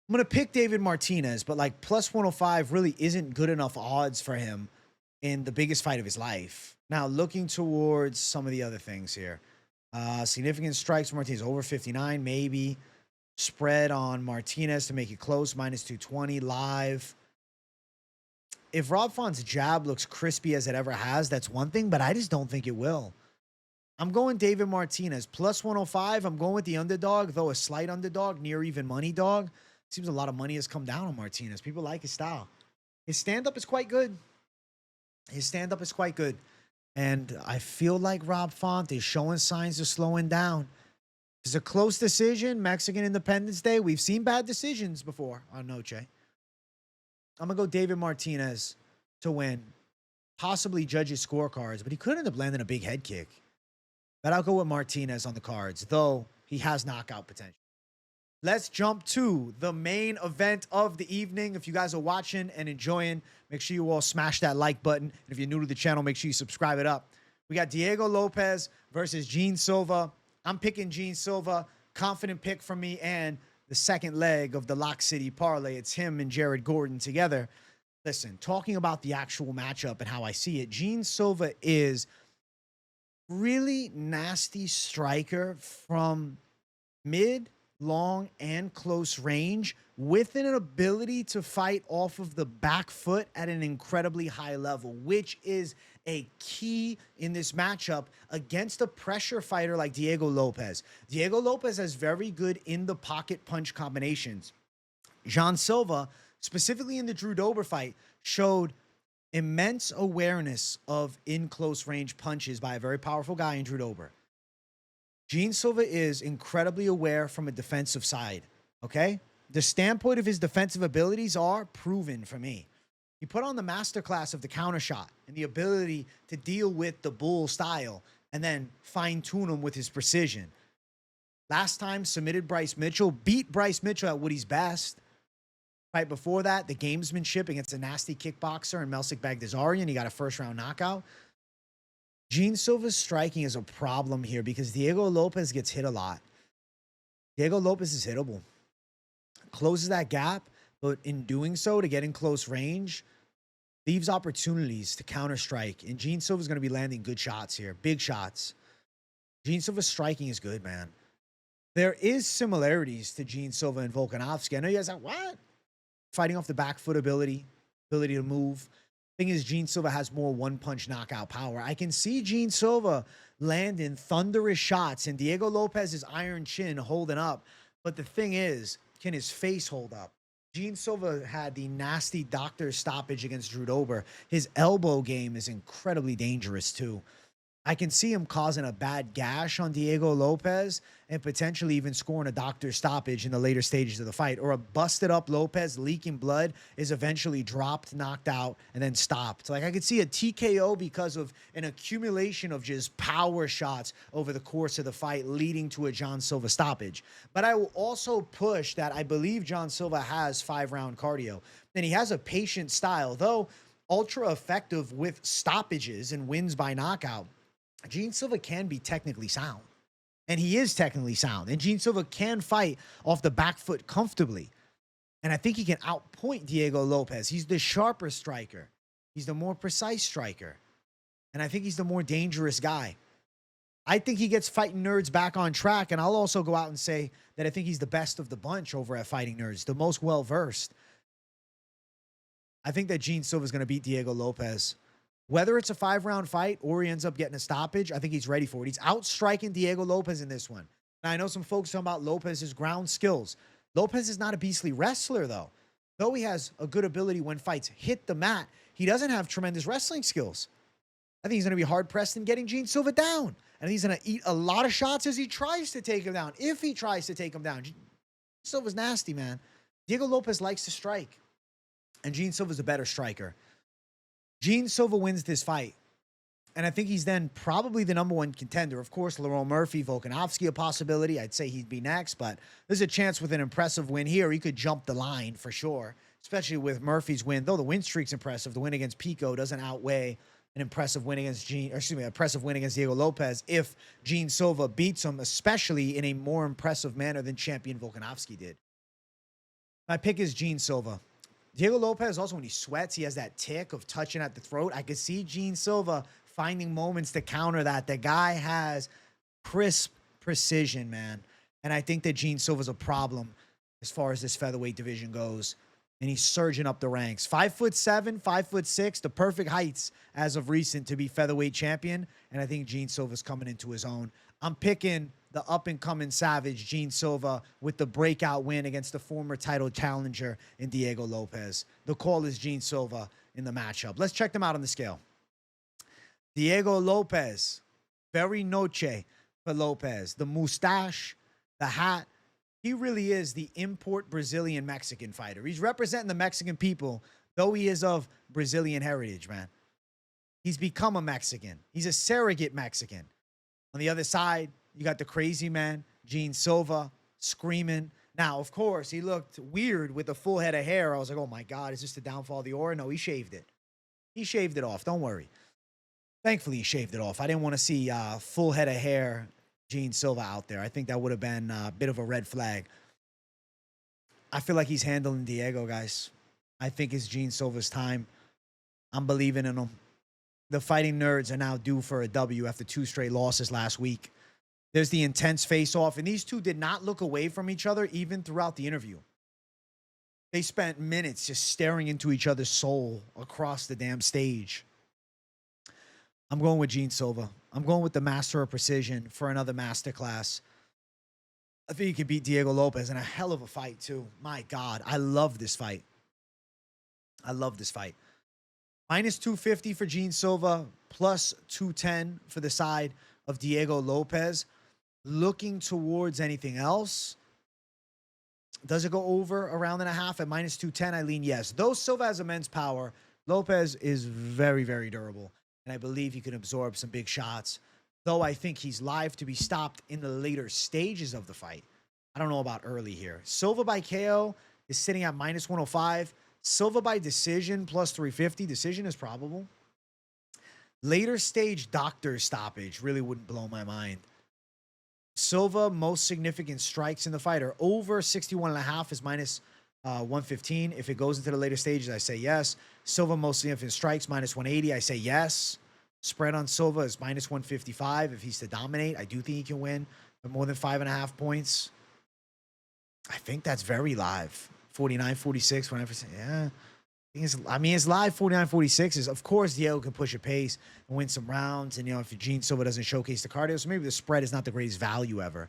I'm going to pick David Martinez, but like plus 105 really isn't good enough odds for him in the biggest fight of his life. Now, looking towards some of the other things here. Significant strikes for Martinez, over 59, maybe. Spread on Martinez to make it close, minus 220 live. If Rob Font's jab looks crispy as it ever has, that's one thing, but I just don't think it will. I'm going David Martinez, plus 105. I'm going with the underdog, though a slight underdog, near even money dog. Seems a lot of money has come down on Martinez. People like his style. His stand-up is quite good. And I feel like Rob Font is showing signs of slowing down. It's a close decision, Mexican Independence Day. We've seen bad decisions before on Noche. I'm going to go David Martinez to win. Possibly judge his scorecards, but he could end up landing a big head kick. But I'll go with Martinez on the cards, though he has knockout potential. Let's jump to the main event of the evening. If you guys are watching and enjoying, make sure you all smash that like button. And if you're new to the channel, make sure you subscribe it up. We got Diego Lopes versus Gene Silva. I'm picking Gene Silva. Confident pick from me. And the second leg of the Lock City parlay, it's him and Jared Gordon together. Listen, talking about the actual matchup and how I see it, Gene Silva is really nasty striker from mid, long, and close range with an ability to fight off of the back foot at an incredibly high level, which is a key in this matchup against a pressure fighter like Diego Lopes. Diego Lopes has very good in the pocket punch combinations. Jean Silva, specifically in the Drew Dober fight, showed immense awareness of in close range punches by a very powerful guy in Drew Dober. Gene Silva is incredibly aware from a defensive side, okay? The standpoint of his defensive abilities are proven for me. He put on the masterclass of the counter shot and the ability to deal with the bull style and then fine-tune him with his precision. Last time, submitted Bryce Mitchell, beat Bryce Mitchell at what he's best. Right before that, the gamesmanship against a nasty kickboxer in Melsik Baghdasaryan. He got a first-round knockout. Gene Silva's striking is a problem here because Diego Lopes gets hit a lot. Diego Lopes is hittable. Closes that gap, but in doing so, to get in close range, leaves opportunities to counter-strike. And Gene Silva's going to be landing good shots here, big shots. Gene Silva's striking is good, man. There is similarities to Gene Silva and Volkanovski. I know you guys are, what? Fighting off the back foot ability to move. Thing is, Gene Silva has more one-punch knockout power. I can see Gene Silva landing thunderous shots and Diego Lopes's iron chin holding up. But the thing is, can his face hold up? Gene Silva had the nasty doctor stoppage against Drew Dober. His elbow game is incredibly dangerous, too. I can see him causing a bad gash on Diego Lopes and potentially even scoring a doctor stoppage in the later stages of the fight. Or a busted up Lopes leaking blood is eventually dropped, knocked out, and then stopped. Like I could see a TKO because of an accumulation of just power shots over the course of the fight leading to a John Silva stoppage. But I will also push that I believe John Silva has 5-round cardio. And he has a patient style, though ultra effective with stoppages and wins by knockout. Gene Silva can be technically sound, and he is technically sound, and Gene Silva can fight off the back foot comfortably, and I think he can outpoint Diego Lopes. He's the sharper striker. He's the more precise striker, and I think he's the more dangerous guy. I think he gets Fighting Nerds back on track, and I'll also go out and say that I think he's the best of the bunch over at Fighting Nerds, the most well-versed. I think that Gene Silva is going to beat Diego Lopes. Whether it's a 5-round fight or he ends up getting a stoppage, I think he's ready for it. He's outstriking Diego Lopes in this one. Now, I know some folks talking about Lopes' ground skills. Lopes is not a beastly wrestler, though. Though he has a good ability when fights hit the mat, he doesn't have tremendous wrestling skills. I think he's going to be hard-pressed in getting Gene Silva down. And he's going to eat a lot of shots as he tries to take him down, if he tries to take him down. Gene Silva's nasty, man. Diego Lopes likes to strike, and Gene Silva's a better striker. Gene Silva wins this fight, and I think he's then probably the #1 contender. Of course, Lerone Murphy, Volkanovski, a possibility. I'd say he'd be next, but there's a chance with an impressive win here. He could jump the line for sure, especially with Murphy's win. Though the win streak's impressive, the win against Pico doesn't outweigh an impressive win against impressive win against Diego Lopes if Gene Silva beats him, especially in a more impressive manner than champion Volkanovski did. My pick is Gene Silva. Diego Lopes, also when he sweats, he has that tick of touching at the throat. I could see Gene Silva finding moments to counter that. The guy has crisp precision, man. And I think that Gene Silva's a problem as far as this featherweight division goes. And he's surging up the ranks. 5'7", 5'6", the perfect heights as of recent to be featherweight champion. And I think Gene Silva's coming into his own. I'm picking the up-and-coming savage, Gene Silva, with the breakout win against the former title challenger in Diego Lopes. The call is Gene Silva in the matchup. Let's check them out on the scale. Diego Lopes, very noche for Lopes. The mustache, the hat. He really is the import Brazilian Mexican fighter. He's representing the Mexican people, though he is of Brazilian heritage, man. He's become a Mexican. He's a surrogate Mexican. On the other side, you got the crazy man, Gene Silva, screaming. Now, of course, he looked weird with a full head of hair. I was like, oh my God, is this the downfall of the aura? No, he shaved it. He shaved it off. Don't worry. Thankfully, he shaved it off. I didn't want to see full head of hair Gene Silva out there. I think that would have been a bit of a red flag. I feel like he's handling Diego, guys. I think it's Gene Silva's time. I'm believing in him. The fighting nerds are now due for a W after 2 straight losses last week. There's the intense face-off, and these two did not look away from each other even throughout the interview. They spent minutes just staring into each other's soul across the damn stage. I'm going with Gene Silva. I'm going with the master of precision for another masterclass. I think he could beat Diego Lopes in a hell of a fight, too. My God, I love this fight. I love this fight. Minus 250 for Gene Silva, plus 210 for the side of Diego Lopes. Looking towards anything else. Does it go over a round and a half at minus 210? I lean yes. Though Silva has immense power, Lopes is very, very durable. And I believe he can absorb some big shots. Though I think he's live to be stopped in the later stages of the fight. I don't know about early here. Silva by KO is sitting at minus 105. Silva by decision plus 350. Decision is probable. Later stage doctor stoppage really wouldn't blow my mind. Silva, most significant strikes in the fight are over 61.5 is minus 115. If it goes into the later stages, I say yes. Silva, most significant strikes, minus 180. I say yes. Spread on Silva is minus 155. If he's to dominate, I do think he can win by more than 5.5 points. I think that's very live. 49, 46, whenever. Yeah. I mean, it's live 49, 46. Is of course, Diego can push a pace and win some rounds. And, you know, if Gene Silva doesn't showcase the cardio, so maybe the spread is not the greatest value ever.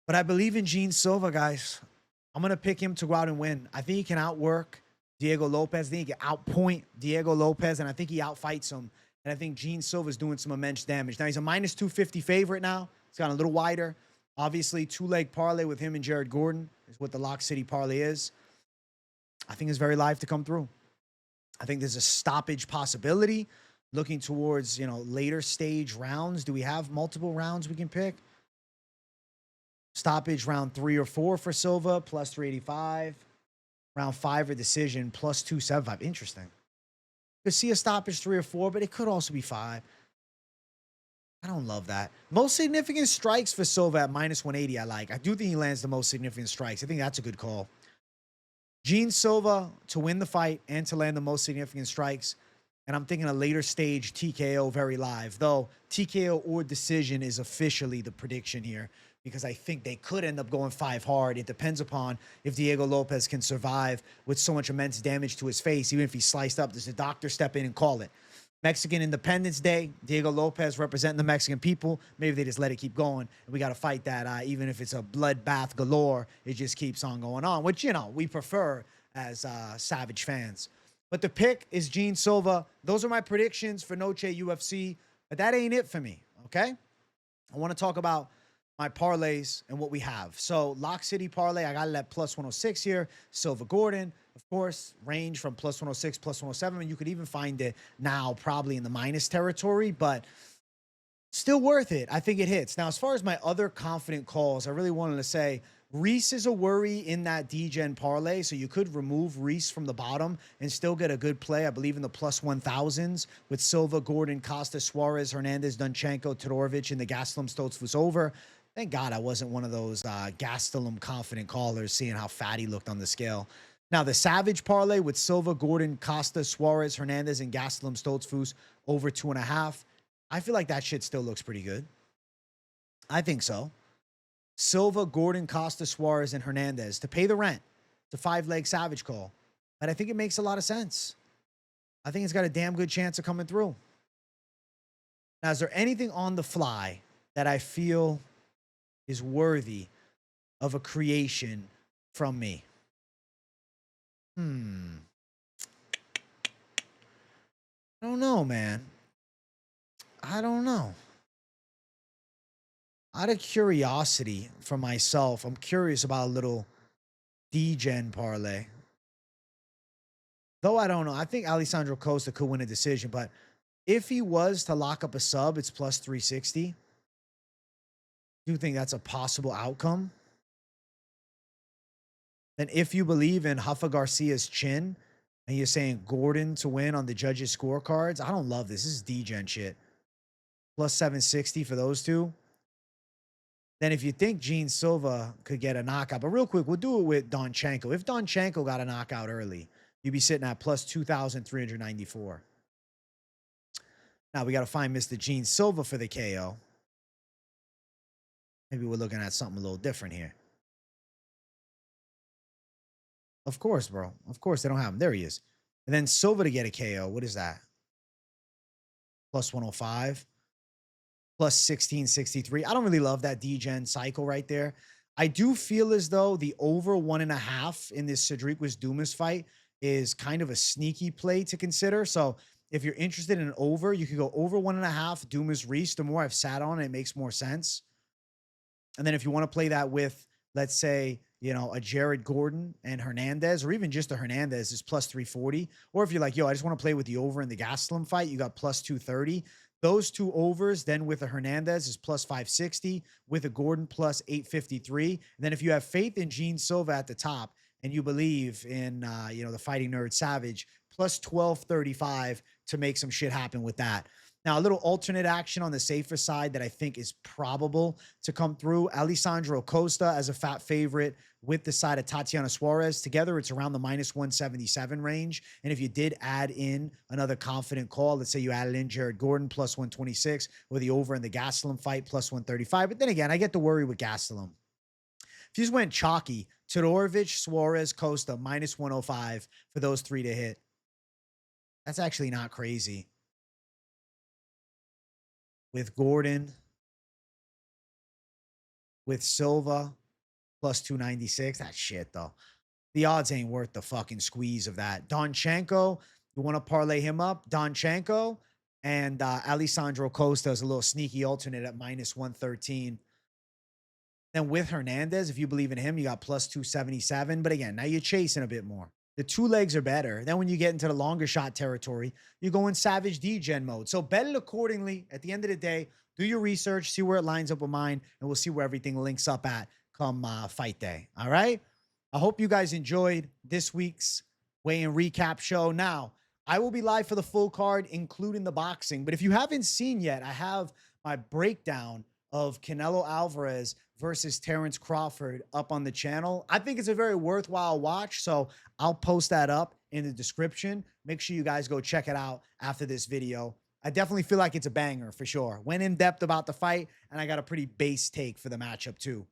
But I believe in Gene Silva, guys. I'm going to pick him to go out and win. I think he can outwork Diego Lopes. I think he can outpoint Diego Lopes, and I think he outfights him. And I think Gene Silva is doing some immense damage. Now, he's a minus 250 favorite now. It's gotten a little wider. Obviously, 2-leg parlay with him and Jared Gordon is what the Lock City parlay is. I think it's very live to come through. I think there's a stoppage possibility. Looking towards, you know, later stage rounds. Do we have multiple rounds we can pick? Stoppage round 3 or 4 for Silva, plus 385. Round 5 or decision, plus 275. Interesting. Could see a stoppage 3 or 4, but it could also be 5. I don't love that. Most significant strikes for Silva at minus 180 I like. I do think he lands the most significant strikes. I think that's a good call. Gene Silva to win the fight and to land the most significant strikes. And I'm thinking a later stage TKO very live. Though TKO or decision is officially the prediction here. Because I think they could end up going 5 hard. It depends upon if Diego Lopes can survive with so much immense damage to his face. Even if he's sliced up, does the doctor step in and call it? Mexican Independence Day, Diego Lopes representing the Mexican people. Maybe they just let it keep going. And we got to fight that. Even if it's a bloodbath galore, it just keeps on going on. Which, you know, we prefer as Savage fans. But the pick is Gene Silva. Those are my predictions for Noche UFC, but that ain't it for me, okay? I want to talk about my parlays and what we have. So Lock City parlay, I got it at plus 106 here. Silva Gordon, of course, range from plus 106, plus 107. And you could even find it now probably in the minus territory, but still worth it. I think it hits. Now, as far as my other confident calls, I really wanted to say Reese is a worry in that DGen parlay, so you could remove Reese from the bottom and still get a good play, I believe, in the plus 1,000s with Silva, Gordon, Costa, Suarez, Hernandez, Donchenko, Todorović, and the Gastelum Stoltzfus over. Thank God I wasn't one of those Gastelum confident callers, seeing how fat he looked on the scale. Now, the Savage parlay with Silva, Gordon, Costa, Suarez, Hernandez, and Gastelum Stoltzfus over 2.5. I feel like that shit still looks pretty good. I think so. Silva, Gordon, Costa, Suarez, and Hernandez to pay the rent. It's a 5-leg Savage call. But I think it makes a lot of sense. I think it's got a damn good chance of coming through. Now, is there anything on the fly that I feel is worthy of a creation from me? I don't know, man. I don't know. Out of curiosity for myself, I'm curious about a little DGen parlay. Though I don't know. I think Alessandro Costa could win a decision, but if he was to lock up a sub, it's plus 360. I do think that's a possible outcome. And if you believe in Rafa Garcia's chin, and you're saying Gordon to win on the judges' scorecards, I don't love this. This is DGen shit. Plus 760 for those two. Then if you think Gene Silva could get a knockout, but real quick, we'll do it with Donchenko. If Donchenko got a knockout early, you'd be sitting at plus 2,394. Now we got to find Mr. Gene Silva for the KO. Maybe we're looking at something a little different here. Of course, bro. Of course, they don't have him. There he is. And then Silva to get a KO. What is that? Plus 105. Plus 1663. I don't really love that DGen cycle right there. I do feel as though the over 1.5 in this Cedric Dumas fight is kind of a sneaky play to consider. So if you're interested in an over, you could go over 1.5 Dumas Reese. The more I've sat on it, it makes more sense. And then if you want to play that with, let's say, you know, a Jared Gordon and Hernandez, or even just a Hernandez is plus 340. Or if you're like, yo, I just want to play with the over in the Gastelum fight, you got plus 230. Those two overs, then with a Hernandez is plus 560, with a Gordon plus 853. And then if you have faith in Gene Silva at the top and you believe in, you know, the Fighting Nerd Savage, plus 1235 to make some shit happen with that. Now, a little alternate action on the safer side that I think is probable to come through. Alessandro Costa as a fat favorite with the side of Tatiana Suarez. Together, it's around the minus 177 range. And if you did add in another confident call, let's say you added in Jared Gordon plus 126 or the over in the Gastelum fight plus 135. But then again, I get to worry with Gastelum. If you just went chalky, Todorović, Suarez, Costa, minus 105 for those three to hit. That's actually not crazy. With Gordon, with Silva, plus 296. That shit, though. The odds ain't worth the fucking squeeze of that. Donchenko, you want to parlay him up? Donchenko and Alessandro Costa is a little sneaky alternate at minus 113. Then with Hernandez, if you believe in him, you got plus 277. But again, now you're chasing a bit more. The two legs are better. Then when you get into the longer shot territory, you go in Savage DGen mode. So bet it accordingly. At the end of the day, do your research, see where it lines up with mine, and we'll see where everything links up at come fight day. All right? I hope you guys enjoyed this week's weigh-in recap show. Now, I will be live for the full card, including the boxing. But if you haven't seen yet, I have my breakdown of Canelo Alvarez versus Terrence Crawford up on the channel. I think it's a very worthwhile watch, so I'll post that up in the description. Make sure you guys go check it out after this video. I definitely feel like it's a banger for sure. Went in depth about the fight, and I got a pretty base take for the matchup too.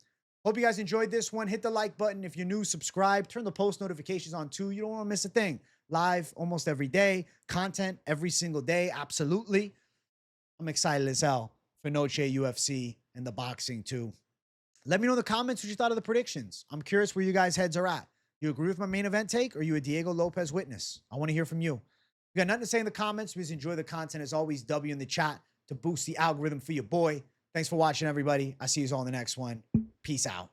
Hope you guys enjoyed this one. Hit the like button. If you're new, subscribe. Turn the post notifications on too. You don't want to miss a thing. Live almost every day. Content every single day. Absolutely. I'm excited as hell for Noche UFC and the boxing too. Let me know in the comments what you thought of the predictions. I'm curious where you guys' heads are at. You agree with my main event take, or you a Diego Lopes witness? I want to hear from you. You got nothing to say in the comments. Please enjoy the content. As always, W in the chat to boost the algorithm for your boy. Thanks for watching, everybody. I see you all in the next one. Peace out.